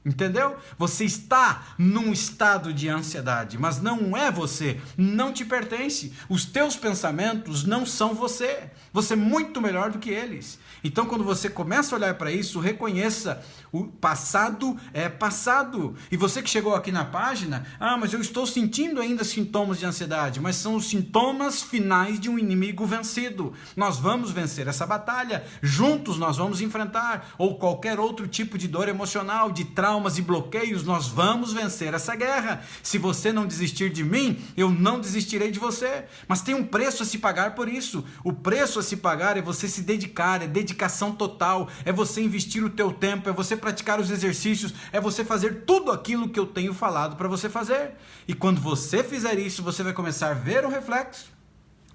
Entendeu? Você está num estado de ansiedade, mas não é você, não te pertence. Os teus pensamentos não são você. Você é muito melhor do que eles. Então, quando você começa a olhar para isso, reconheça: o passado é passado. E você que chegou aqui na página: mas eu estou sentindo ainda sintomas de ansiedade. Mas são os sintomas finais de um inimigo vencido. Nós vamos vencer essa batalha. Juntos nós vamos enfrentar. Ou qualquer outro tipo de dor emocional, de traumas e bloqueios, nós vamos vencer essa guerra. Se você não desistir de mim, eu não desistirei de você. Mas tem um preço a se pagar por isso. O preço a se pagar é você se dedicar, é dedicação total, é você investir o teu tempo, é você praticar os exercícios, é você fazer tudo aquilo que eu tenho falado para você fazer. E quando você fizer isso, você vai começar a ver o reflexo.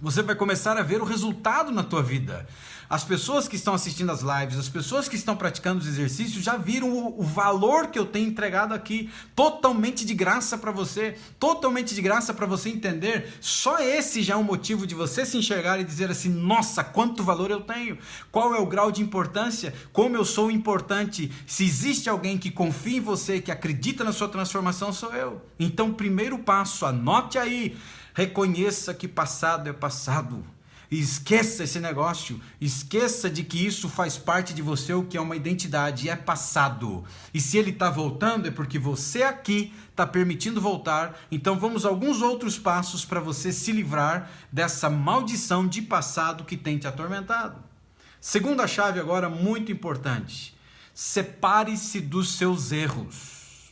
Você vai começar a ver o resultado na tua vida. As pessoas que estão assistindo as lives, as pessoas que estão praticando os exercícios já viram o valor que eu tenho entregado aqui, totalmente de graça para você, totalmente de graça para você entender. Só esse já é um motivo de você se enxergar e dizer assim: nossa, quanto valor eu tenho, qual é o grau de importância, como eu sou importante. Se existe alguém que confia em você, que acredita na sua transformação, sou eu. Então, primeiro passo, anote aí: reconheça que passado é passado. E esqueça esse negócio, esqueça de que isso faz parte de você, o que é uma identidade, é passado. E se ele está voltando, é porque você aqui está permitindo voltar. Então vamos a alguns outros passos para você se livrar dessa maldição de passado que tem te atormentado. Segunda chave agora, muito importante: separe-se dos seus erros.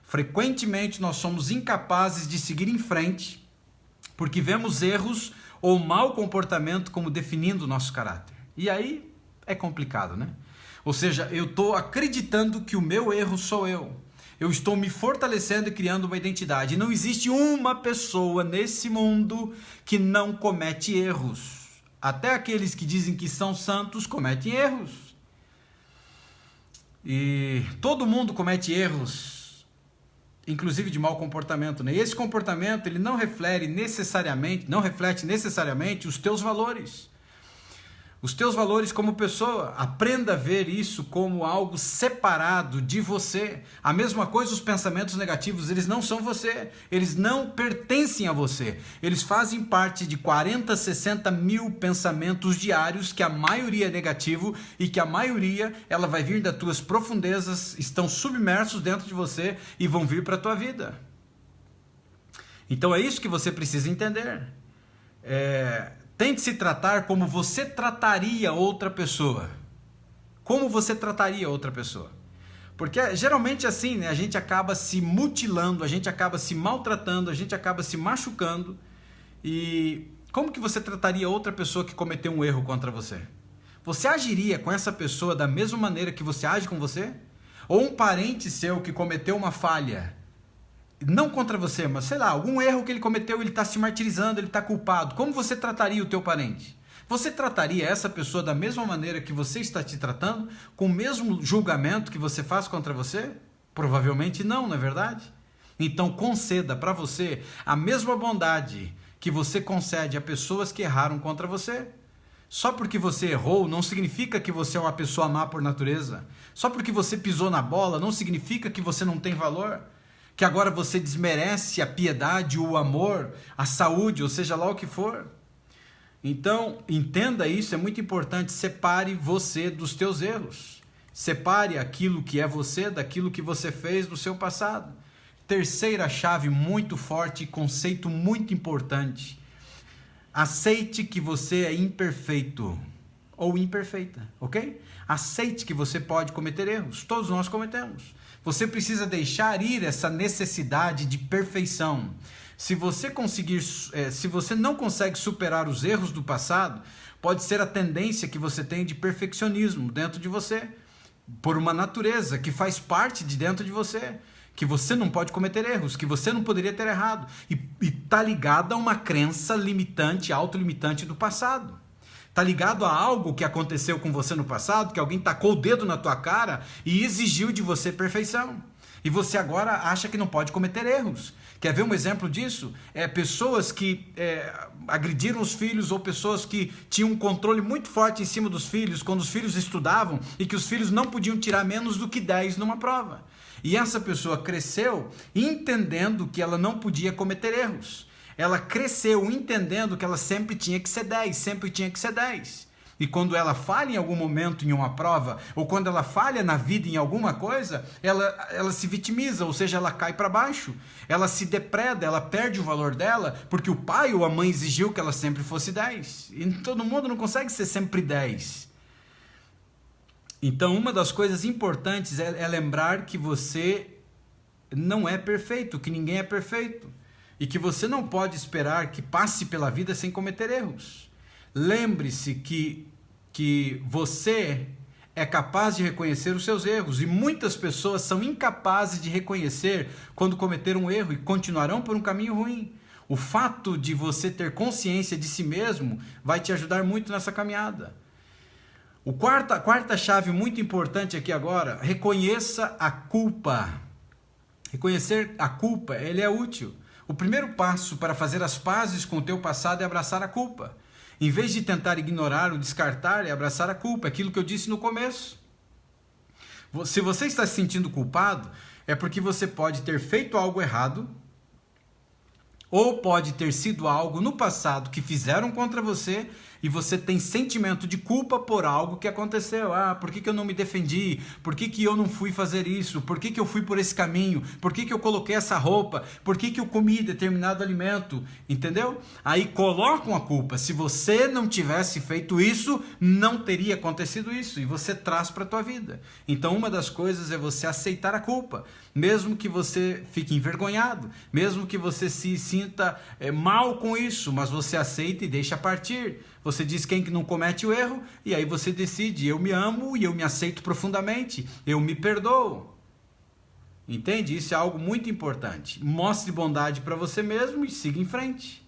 Frequentemente nós somos incapazes de seguir em frente, porque vemos erros ou mau comportamento como definindo o nosso caráter. E aí é complicado, né? Ou seja, eu estou acreditando que o meu erro sou eu. Eu estou me fortalecendo e criando uma identidade. Não existe uma pessoa nesse mundo que não comete erros. Até aqueles que dizem que são santos cometem erros. E todo mundo comete erros, inclusive de mau comportamento, né? E esse comportamento, ele não reflete necessariamente os teus valores. Os teus valores como pessoa. Aprenda a ver isso como algo separado de você. A mesma coisa, os pensamentos negativos, eles não são você. Eles não pertencem a você. Eles fazem parte de 40, 60 mil pensamentos diários, que a maioria é negativo e que a maioria ela vai vir das tuas profundezas, estão submersos dentro de você e vão vir para a tua vida. Então é isso que você precisa entender. Tente se tratar como você trataria outra pessoa. Como você trataria outra pessoa. Porque geralmente assim, né? A gente acaba se mutilando, a gente acaba se maltratando, a gente acaba se machucando. E como que você trataria outra pessoa que cometeu um erro contra você? Você agiria com essa pessoa da mesma maneira que você age com você? Ou um parente seu que cometeu uma falha, não contra você, mas sei lá, algum erro que ele cometeu, ele está se martirizando, ele está culpado. Como você trataria o teu parente? Você trataria essa pessoa da mesma maneira que você está te tratando? Com o mesmo julgamento que você faz contra você? Provavelmente não é verdade? Então conceda para você a mesma bondade que você concede a pessoas que erraram contra você. Só porque você errou não significa que você é uma pessoa má por natureza. Só porque você pisou na bola não significa que você não tem valor. Que agora você desmerece a piedade, o amor, a saúde, ou seja lá o que for. Então, entenda isso, é muito importante. Separe você dos teus erros. Separe aquilo que é você daquilo que você fez no seu passado. Terceira chave muito forte, conceito muito importante. Aceite que você é imperfeito ou imperfeita, ok? Aceite que você pode cometer erros. Todos nós cometemos. Você precisa deixar ir essa necessidade de perfeição. Se você não consegue superar os erros do passado, pode ser a tendência que você tem de perfeccionismo dentro de você, por uma natureza que faz parte de dentro de você, que você não pode cometer erros, que você não poderia ter errado, e está ligado a uma crença limitante, autolimitante do passado. Está ligado a algo que aconteceu com você no passado, que alguém tacou o dedo na tua cara e exigiu de você perfeição. E você agora acha que não pode cometer erros. Quer ver um exemplo disso? Pessoas que agrediram os filhos ou pessoas que tinham um controle muito forte em cima dos filhos quando os filhos estudavam e que os filhos não podiam tirar menos do que 10 numa prova. E essa pessoa cresceu entendendo que ela não podia cometer erros. Ela cresceu entendendo que ela sempre tinha que ser 10, sempre tinha que ser 10. E quando ela falha em algum momento em uma prova, ou quando ela falha na vida em alguma coisa, ela se vitimiza, ou seja, ela cai para baixo. Ela se depreda, ela perde o valor dela, porque o pai ou a mãe exigiu que ela sempre fosse 10. E todo mundo não consegue ser sempre 10. Então, uma das coisas importantes é lembrar que você não é perfeito, que ninguém é perfeito. E que você não pode esperar que passe pela vida sem cometer erros. Lembre-se que você é capaz de reconhecer os seus erros. E muitas pessoas são incapazes de reconhecer quando cometeram um erro e continuarão por um caminho ruim. O fato de você ter consciência de si mesmo vai te ajudar muito nessa caminhada. A quarta chave muito importante aqui agora, reconheça a culpa. Reconhecer a culpa, ele é útil. O primeiro passo para fazer as pazes com o teu passado é abraçar a culpa. Em vez de tentar ignorar ou descartar, é abraçar a culpa, aquilo que eu disse no começo. Se você está se sentindo culpado, é porque você pode ter feito algo errado, ou pode ter sido algo no passado que fizeram contra você e você tem sentimento de culpa por algo que aconteceu. Por que eu não me defendi? Por que eu não fui fazer isso? Por que eu fui por esse caminho? Por que eu coloquei essa roupa? Por que eu comi determinado alimento? Entendeu? Aí colocam a culpa. Se você não tivesse feito isso, não teria acontecido isso. E você traz para a tua vida. Então uma das coisas é você aceitar a culpa. Mesmo que você fique envergonhado. Mesmo que você se sinta mal com isso. Mas você aceita e deixa partir. Você diz quem que não comete o erro, e aí você decide, eu me amo e eu me aceito profundamente, eu me perdoo. Entende? Isso é algo muito importante. Mostre bondade para você mesmo e siga em frente.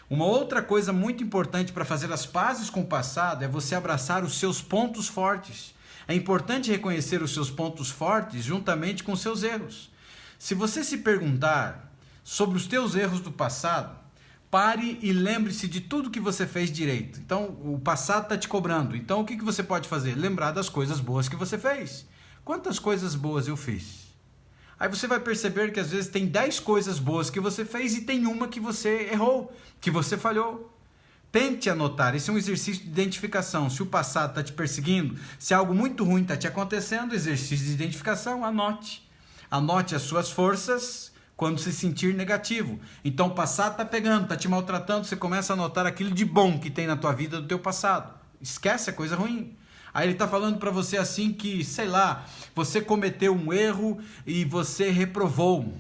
Uma outra coisa muito importante para fazer as pazes com o passado é você abraçar os seus pontos fortes. É importante reconhecer os seus pontos fortes juntamente com os seus erros. Se você se perguntar sobre os teus erros do passado, pare e lembre-se de tudo que você fez direito. Então, o passado está te cobrando. Então, o que você pode fazer? Lembrar das coisas boas que você fez. Quantas coisas boas eu fiz? Aí você vai perceber que às vezes tem 10 coisas boas que você fez e tem uma que você errou, que você falhou. Tente anotar. Esse é um exercício de identificação. Se o passado está te perseguindo, se algo muito ruim está te acontecendo, exercício de identificação, anote. Anote as suas forças, quando se sentir negativo. Então o passado está pegando, está te maltratando, você começa a notar aquilo de bom que tem na tua vida do teu passado. Esquece a coisa ruim. Aí ele está falando para você assim que, sei lá, você cometeu um erro e você reprovou.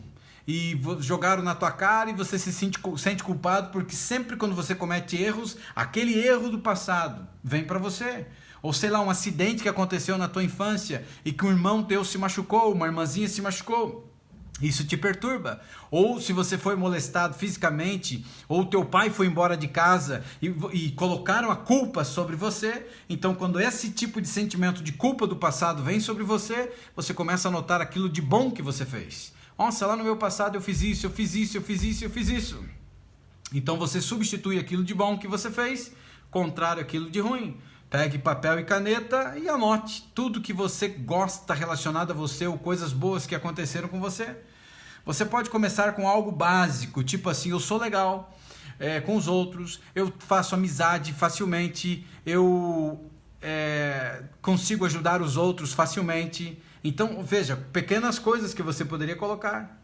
E jogaram na tua cara e você se sente culpado porque sempre quando você comete erros, aquele erro do passado vem para você. Ou sei lá, um acidente que aconteceu na tua infância e que um irmão teu se machucou, uma irmãzinha se machucou. Isso te perturba. Ou se você foi molestado fisicamente, ou teu pai foi embora de casa e colocaram a culpa sobre você, então quando esse tipo de sentimento de culpa do passado vem sobre você, você começa a notar aquilo de bom que você fez. Nossa, lá no meu passado eu fiz isso, eu fiz isso, eu fiz isso, eu fiz isso. Então você substitui aquilo de bom que você fez, contrário àquilo de ruim. Pegue papel e caneta e anote tudo que você gosta relacionado a você ou coisas boas que aconteceram com você. Você pode começar com algo básico, tipo assim, eu sou legal com os outros, eu faço amizade facilmente, eu consigo ajudar os outros facilmente. Então, veja, pequenas coisas que você poderia colocar.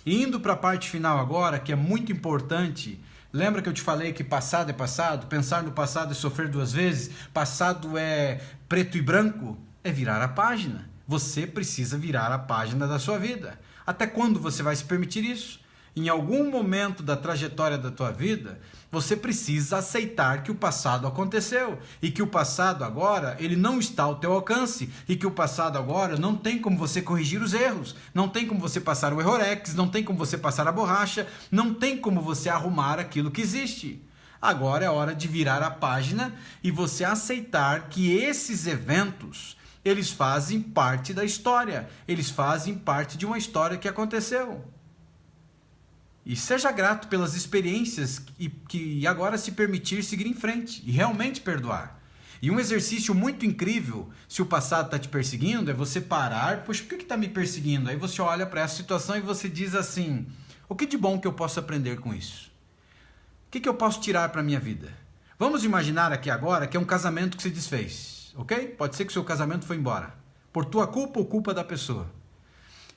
Indo para a parte final agora, que é muito importante. Lembra que eu te falei que passado é passado? Pensar no passado é sofrer duas vezes? Passado é preto e branco? É virar a página. Você precisa virar a página da sua vida. Até quando você vai se permitir isso? Em algum momento da trajetória da tua vida, você precisa aceitar que o passado aconteceu e que o passado agora ele não está ao teu alcance e que o passado agora não tem como você corrigir os erros, não tem como você passar o errorex, não tem como você passar a borracha, não tem como você arrumar aquilo que existe. Agora é hora de virar a página e você aceitar que esses eventos, eles fazem parte da história, eles fazem parte de uma história que aconteceu. E seja grato pelas experiências que agora se permitir seguir em frente e realmente perdoar. E um exercício muito incrível, se o passado está te perseguindo, é você parar, poxa, por que está me perseguindo? Aí você olha para essa situação e você diz assim, o que de bom que eu posso aprender com isso? O que eu posso tirar para a minha vida? Vamos imaginar aqui agora que é um casamento que se desfez, ok? Pode ser que o seu casamento foi embora, por tua culpa ou culpa da pessoa.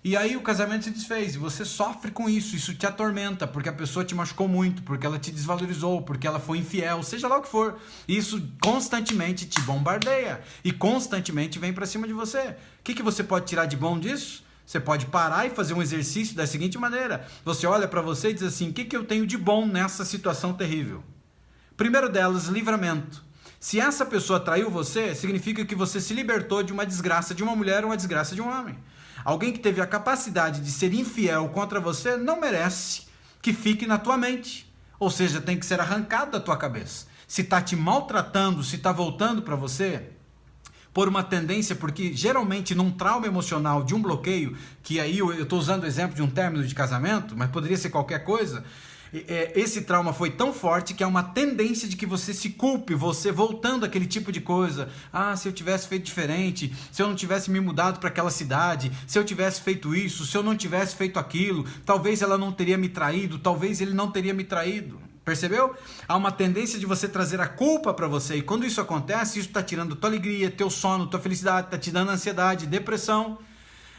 E aí o casamento se desfez e você sofre com isso, isso te atormenta, porque a pessoa te machucou muito, porque ela te desvalorizou, porque ela foi infiel, seja lá o que for. Isso constantemente te bombardeia e constantemente vem para cima de você. O que você pode tirar de bom disso? Você pode parar e fazer um exercício da seguinte maneira. Você olha para você e diz assim, o que eu tenho de bom nessa situação terrível? Primeiro delas, livramento. Se essa pessoa traiu você, significa que você se libertou de uma desgraça de uma mulher ou uma desgraça de um homem. Alguém que teve a capacidade de ser infiel contra você não merece que fique na tua mente. Ou seja, tem que ser arrancado da tua cabeça. Se está te maltratando, se está voltando para você, por uma tendência, porque geralmente num trauma emocional de um bloqueio, que aí eu estou usando o exemplo de um término de casamento, mas poderia ser qualquer coisa, esse trauma foi tão forte que é uma tendência de que você se culpe, você voltando àquele tipo de coisa. Ah, se eu tivesse feito diferente, se eu não tivesse me mudado para aquela cidade, se eu tivesse feito isso, se eu não tivesse feito aquilo, talvez ela não teria me traído, talvez ele não teria me traído. Percebeu? Há uma tendência de você trazer a culpa para você, e quando isso acontece, isso está tirando tua alegria, teu sono, tua felicidade, está te dando ansiedade, depressão.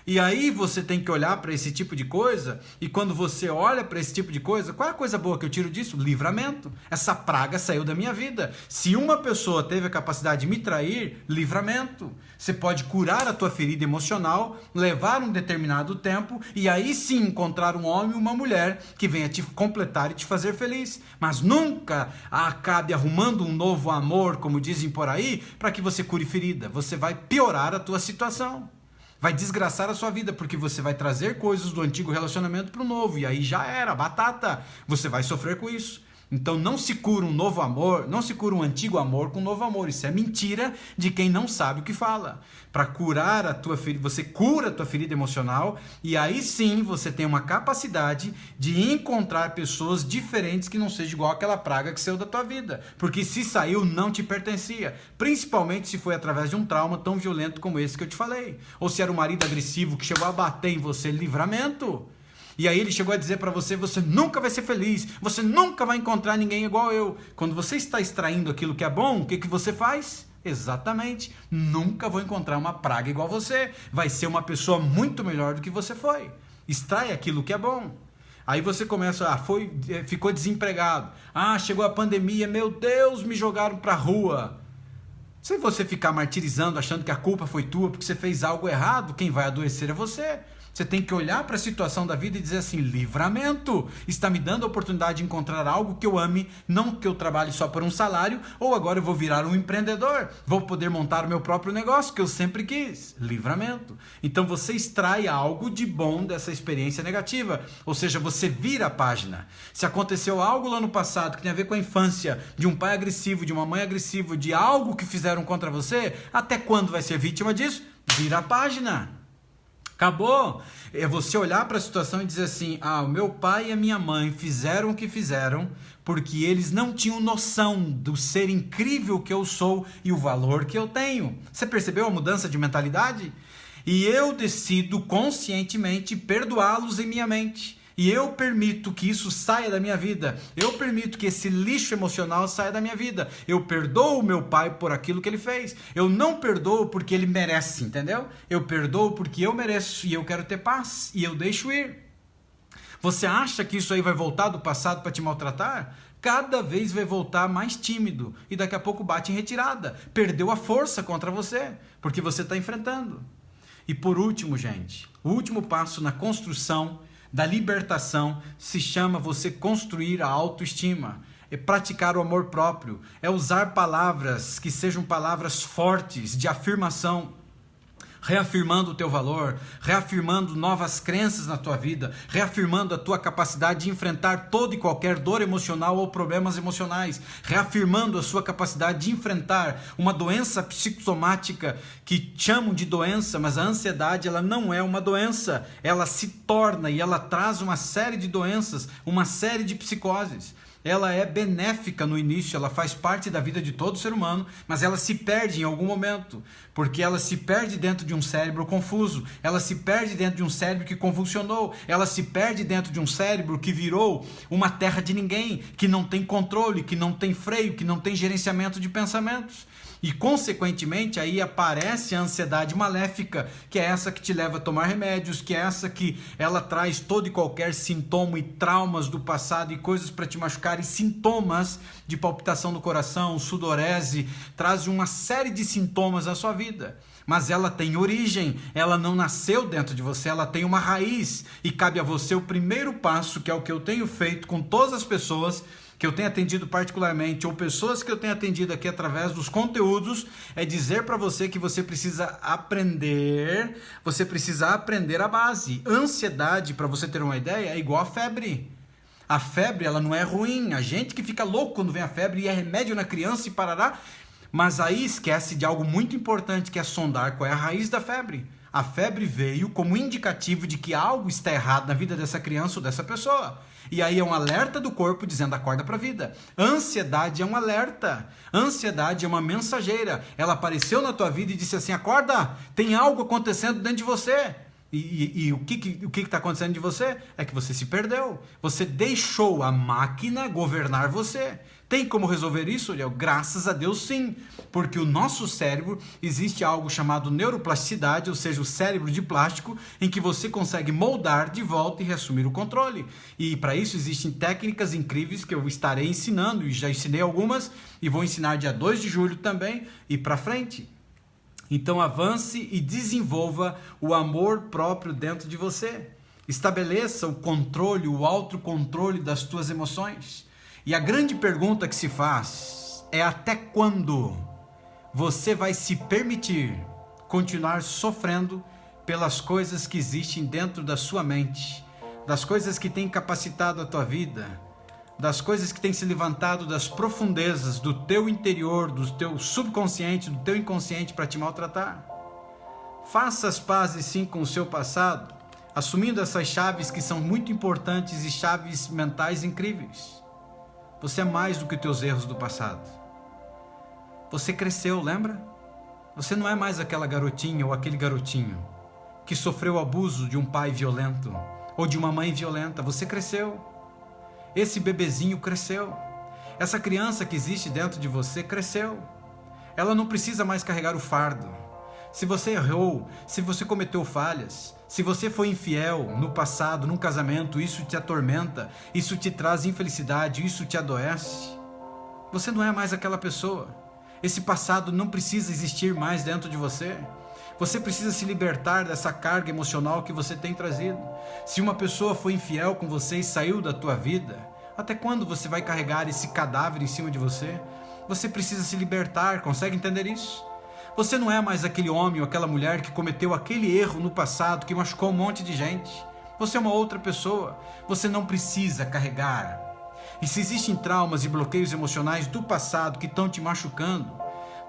E aí você tem que olhar para esse tipo de coisa, e quando você olha para esse tipo de coisa, qual é a coisa boa que eu tiro disso? Livramento. Essa praga saiu da minha vida. Se uma pessoa teve a capacidade de me trair, livramento. Você pode curar a tua ferida emocional, levar um determinado tempo, e aí sim encontrar um homem ou uma mulher que venha te completar e te fazer feliz. Mas nunca acabe arrumando um novo amor, como dizem por aí, para que você cure ferida. Você vai piorar a tua situação. Vai desgraçar a sua vida, porque você vai trazer coisas do antigo relacionamento para o novo, e aí já era, batata, você vai sofrer com isso. Então não se cura um novo amor, não se cura um antigo amor com um novo amor, isso é mentira de quem não sabe o que fala. Para curar a tua ferida, você cura a tua ferida emocional, e aí sim você tem uma capacidade de encontrar pessoas diferentes que não seja igual àquela praga que saiu da tua vida, porque se saiu não te pertencia, principalmente se foi através de um trauma tão violento como esse que eu te falei, ou se era um marido agressivo que chegou a bater em você, livramento. E aí ele chegou a dizer para você, você nunca vai ser feliz, você nunca vai encontrar ninguém igual eu. Quando você está extraindo aquilo que é bom, o que você faz? Exatamente, nunca vou encontrar uma praga igual você. Vai ser uma pessoa muito melhor do que você foi. Extrai aquilo que é bom. Aí você começa, ficou desempregado. Chegou a pandemia, meu Deus, me jogaram para a rua. Se você ficar martirizando, achando que a culpa foi tua porque você fez algo errado, quem vai adoecer é você. Você tem que olhar para a situação da vida e dizer assim, livramento, está me dando a oportunidade de encontrar algo que eu ame, não que eu trabalhe só por um salário, ou agora eu vou virar um empreendedor, vou poder montar o meu próprio negócio, que eu sempre quis, livramento. Então você extrai algo de bom dessa experiência negativa, ou seja, você vira a página. Se aconteceu algo lá no passado que tem a ver com a infância, de um pai agressivo, de uma mãe agressiva, de algo que fizeram contra você, até quando vai ser vítima disso? Vira a página. Acabou. É você olhar para a situação e dizer assim, o meu pai e a minha mãe fizeram o que fizeram porque eles não tinham noção do ser incrível que eu sou e o valor que eu tenho. Você percebeu a mudança de mentalidade? E eu decido conscientemente perdoá-los em minha mente. E eu permito que isso saia da minha vida. Eu permito que esse lixo emocional saia da minha vida. Eu perdoo o meu pai por aquilo que ele fez. Eu não perdoo porque ele merece, entendeu? Eu perdoo porque eu mereço e eu quero ter paz. E eu deixo ir. Você acha que isso aí vai voltar do passado para te maltratar? Cada vez vai voltar mais tímido. E daqui a pouco bate em retirada. Perdeu a força contra você. Porque você está enfrentando. E por último, gente. O último passo na construção da libertação se chama você construir a autoestima, é praticar o amor próprio, é usar palavras que sejam palavras fortes de afirmação, reafirmando o teu valor, reafirmando novas crenças na tua vida, reafirmando a tua capacidade de enfrentar toda e qualquer dor emocional ou problemas emocionais, reafirmando a sua capacidade de enfrentar uma doença psicossomática que chamam de doença, mas a ansiedade ela não é uma doença, ela se torna e ela traz uma série de doenças, uma série de psicoses. Ela é benéfica no início, ela faz parte da vida de todo ser humano, mas ela se perde em algum momento, porque ela se perde dentro de um cérebro confuso, ela se perde dentro de um cérebro que convulsionou, ela se perde dentro de um cérebro que virou uma terra de ninguém, que não tem controle, que não tem freio, que não tem gerenciamento de pensamentos. E, consequentemente, aí aparece a ansiedade maléfica, que é essa que te leva a tomar remédios, que é essa que ela traz todo e qualquer sintoma e traumas do passado e coisas para te machucar, e sintomas de palpitação do coração, sudorese, traz uma série de sintomas na sua vida. Mas ela tem origem, ela não nasceu dentro de você, ela tem uma raiz, e cabe a você o primeiro passo, que é o que eu tenho feito com todas as pessoas que eu tenho atendido particularmente, ou pessoas que eu tenho atendido aqui através dos conteúdos, é dizer para você que você precisa aprender a base. Ansiedade, para você ter uma ideia, é igual a febre. A febre, ela não é ruim, a gente que fica louco quando vem a febre e é remédio na criança e parará, mas aí esquece de algo muito importante, que é sondar qual é a raiz da febre. A febre veio como indicativo de que algo está errado na vida dessa criança ou dessa pessoa. E aí é um alerta do corpo dizendo acorda para a vida. Ansiedade é um alerta. Ansiedade é uma mensageira. Ela apareceu na tua vida e disse assim, acorda, tem algo acontecendo dentro de você. E o que está acontecendo de você? É que você se perdeu. Você deixou a máquina governar você. Tem como resolver isso, Uriel? Graças a Deus sim, porque o nosso cérebro, existe algo chamado neuroplasticidade, ou seja, o cérebro de plástico, em que você consegue moldar de volta e reassumir o controle. E para isso existem técnicas incríveis que eu estarei ensinando, e já ensinei algumas, e vou ensinar dia 2 de julho também, e para frente. Então avance e desenvolva o amor próprio dentro de você. Estabeleça o controle, o autocontrole das tuas emoções. E a grande pergunta que se faz é até quando você vai se permitir continuar sofrendo pelas coisas que existem dentro da sua mente, das coisas que têm capacitado a tua vida, das coisas que têm se levantado das profundezas do teu interior, do teu subconsciente, do teu inconsciente para te maltratar. Faça as pazes sim com o seu passado, assumindo essas chaves que são muito importantes e chaves mentais incríveis. Você é mais do que os teus erros do passado. Você cresceu, lembra? Você não é mais aquela garotinha ou aquele garotinho que sofreu abuso de um pai violento ou de uma mãe violenta. Você cresceu. Esse bebezinho cresceu. Essa criança que existe dentro de você cresceu. Ela não precisa mais carregar o fardo. Se você errou, se você cometeu falhas, se você foi infiel no passado, num casamento, isso te atormenta, isso te traz infelicidade, isso te adoece, você não é mais aquela pessoa. Esse passado não precisa existir mais dentro de você. Você precisa se libertar dessa carga emocional que você tem trazido. Se uma pessoa foi infiel com você e saiu da tua vida, até quando você vai carregar esse cadáver em cima de você? Você precisa se libertar, consegue entender isso? Você não é mais aquele homem ou aquela mulher que cometeu aquele erro no passado, que machucou um monte de gente. Você é uma outra pessoa. Você não precisa carregar. E se existem traumas e bloqueios emocionais do passado que estão te machucando,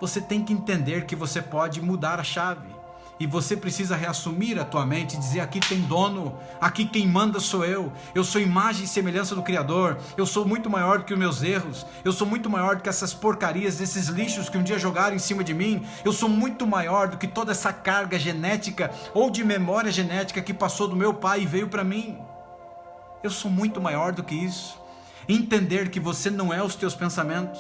você tem que entender que você pode mudar a chave. E você precisa reassumir a tua mente e dizer: aqui tem dono, aqui quem manda sou eu sou imagem e semelhança do Criador, eu sou muito maior do que os meus erros, eu sou muito maior do que essas porcarias, esses lixos que um dia jogaram em cima de mim, eu sou muito maior do que toda essa carga genética ou de memória genética que passou do meu pai e veio para mim. Eu sou muito maior do que isso. Entender que você não é os teus pensamentos,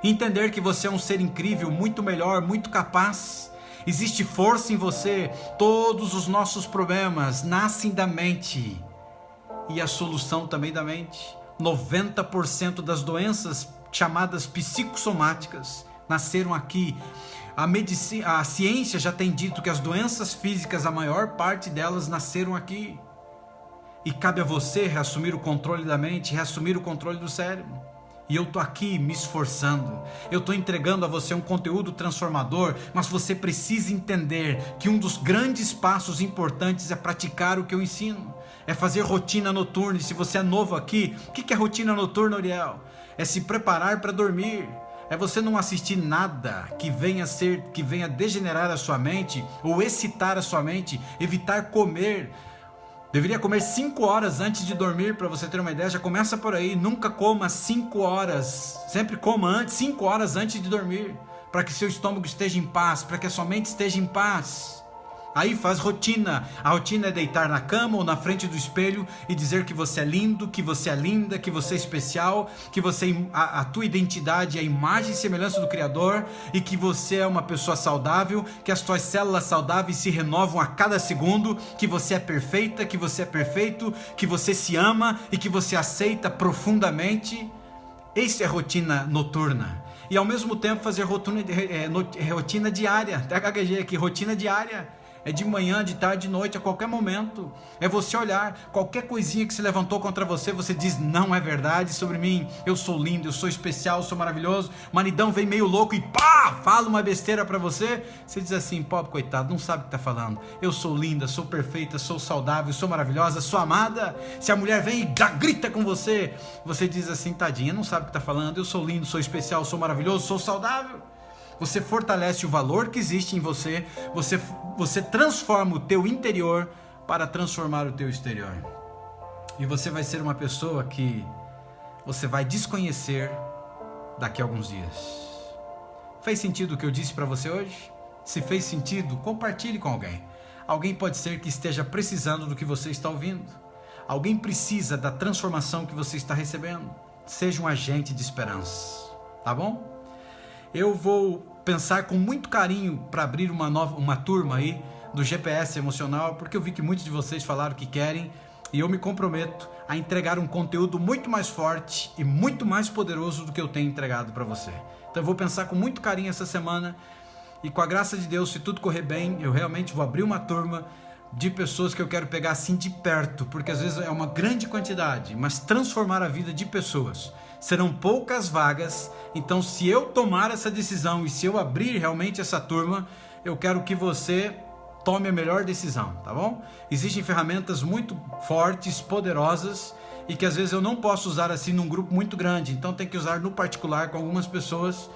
entender que você é um ser incrível, muito melhor, muito capaz. Existe força em você. Todos os nossos problemas nascem da mente e a solução também da mente. 90% das doenças chamadas psicossomáticas nasceram aqui. A ciência já tem dito que as doenças físicas, a maior parte delas nasceram aqui. E cabe a você reassumir o controle da mente, reassumir o controle do cérebro. E eu estou aqui me esforçando, eu estou entregando a você um conteúdo transformador, mas você precisa entender que um dos grandes passos importantes é praticar o que eu ensino, é fazer rotina noturna. E se você é novo aqui, o que é rotina noturna, Uriel? É se preparar para dormir, é você não assistir nada que venha degenerar a sua mente ou excitar a sua mente, evitar comer. Deveria comer 5 horas antes de dormir, para você ter uma ideia. Já começa por aí. Nunca coma 5 horas. Sempre coma 5 horas antes de dormir, para que seu estômago esteja em paz, para que a sua mente esteja em paz. Aí faz rotina. A rotina é deitar na cama ou na frente do espelho e dizer que você é lindo, que você é linda, que você é especial, que a tua identidade é a imagem e semelhança do Criador, e que você é uma pessoa saudável, que as tuas células saudáveis se renovam a cada segundo, que você é perfeita, que você é perfeito, que você se ama e que você aceita profundamente. Isso é rotina noturna. E ao mesmo tempo fazer rotina diária. Até gaguejei aqui, rotina diária. É de manhã, de tarde, de noite, a qualquer momento. É você olhar, qualquer coisinha que se levantou contra você, você diz: não é verdade sobre mim, eu sou lindo, eu sou especial, eu sou maravilhoso. O maridão vem meio louco e pá, fala uma besteira pra você. Você diz assim: pobre coitado, não sabe o que tá falando. Eu sou linda, sou perfeita, sou saudável, sou maravilhosa, sou amada. Se a mulher vem e grita com você, você diz assim: tadinha, não sabe o que tá falando. Eu sou lindo, sou especial, sou maravilhoso, sou saudável. Você fortalece o valor que existe em você, você transforma o teu interior para transformar o teu exterior. E você vai ser uma pessoa que você vai desconhecer daqui a alguns dias. Fez sentido o que eu disse para você hoje? Se fez sentido, compartilhe com alguém. Alguém pode ser que esteja precisando do que você está ouvindo. Alguém precisa da transformação que você está recebendo. Seja um agente de esperança, tá bom? Eu vou pensar com muito carinho para abrir uma turma aí do GPS emocional, porque eu vi que muitos de vocês falaram que querem, e eu me comprometo a entregar um conteúdo muito mais forte e muito mais poderoso do que eu tenho entregado para você. Então eu vou pensar com muito carinho essa semana, e com a graça de Deus, se tudo correr bem, eu realmente vou abrir uma turma de pessoas que eu quero pegar assim de perto, porque às vezes é uma grande quantidade, mas transformar a vida de pessoas. Serão poucas vagas, então se eu tomar essa decisão e se eu abrir realmente essa turma, eu quero que você tome a melhor decisão, tá bom? Existem ferramentas muito fortes, poderosas, e que às vezes eu não posso usar assim num grupo muito grande, então tem que usar no particular com algumas pessoas.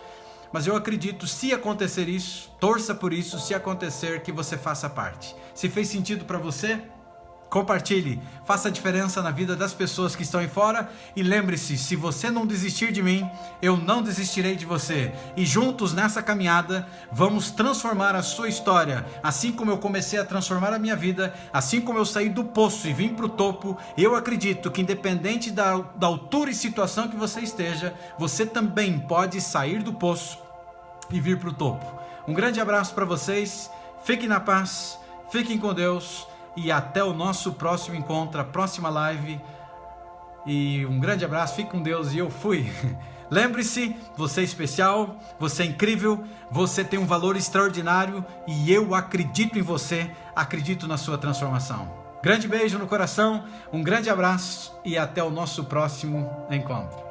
Mas eu acredito, se acontecer isso, torça por isso, se acontecer, que você faça parte. Se fez sentido para você, compartilhe, faça a diferença na vida das pessoas que estão aí fora, e lembre-se, se você não desistir de mim, eu não desistirei de você, e juntos nessa caminhada, vamos transformar a sua história, assim como eu comecei a transformar a minha vida, assim como eu saí do poço e vim para o topo. Eu acredito que independente da altura e situação que você esteja, você também pode sair do poço e vir para o topo. Um grande abraço para vocês, fiquem na paz, fiquem com Deus e até o nosso próximo encontro, a próxima live. E um grande abraço, fique com Deus e eu fui. Lembre-se, você é especial, você é incrível, você tem um valor extraordinário e eu acredito em você, acredito na sua transformação. Grande beijo no coração, um grande abraço e até o nosso próximo encontro.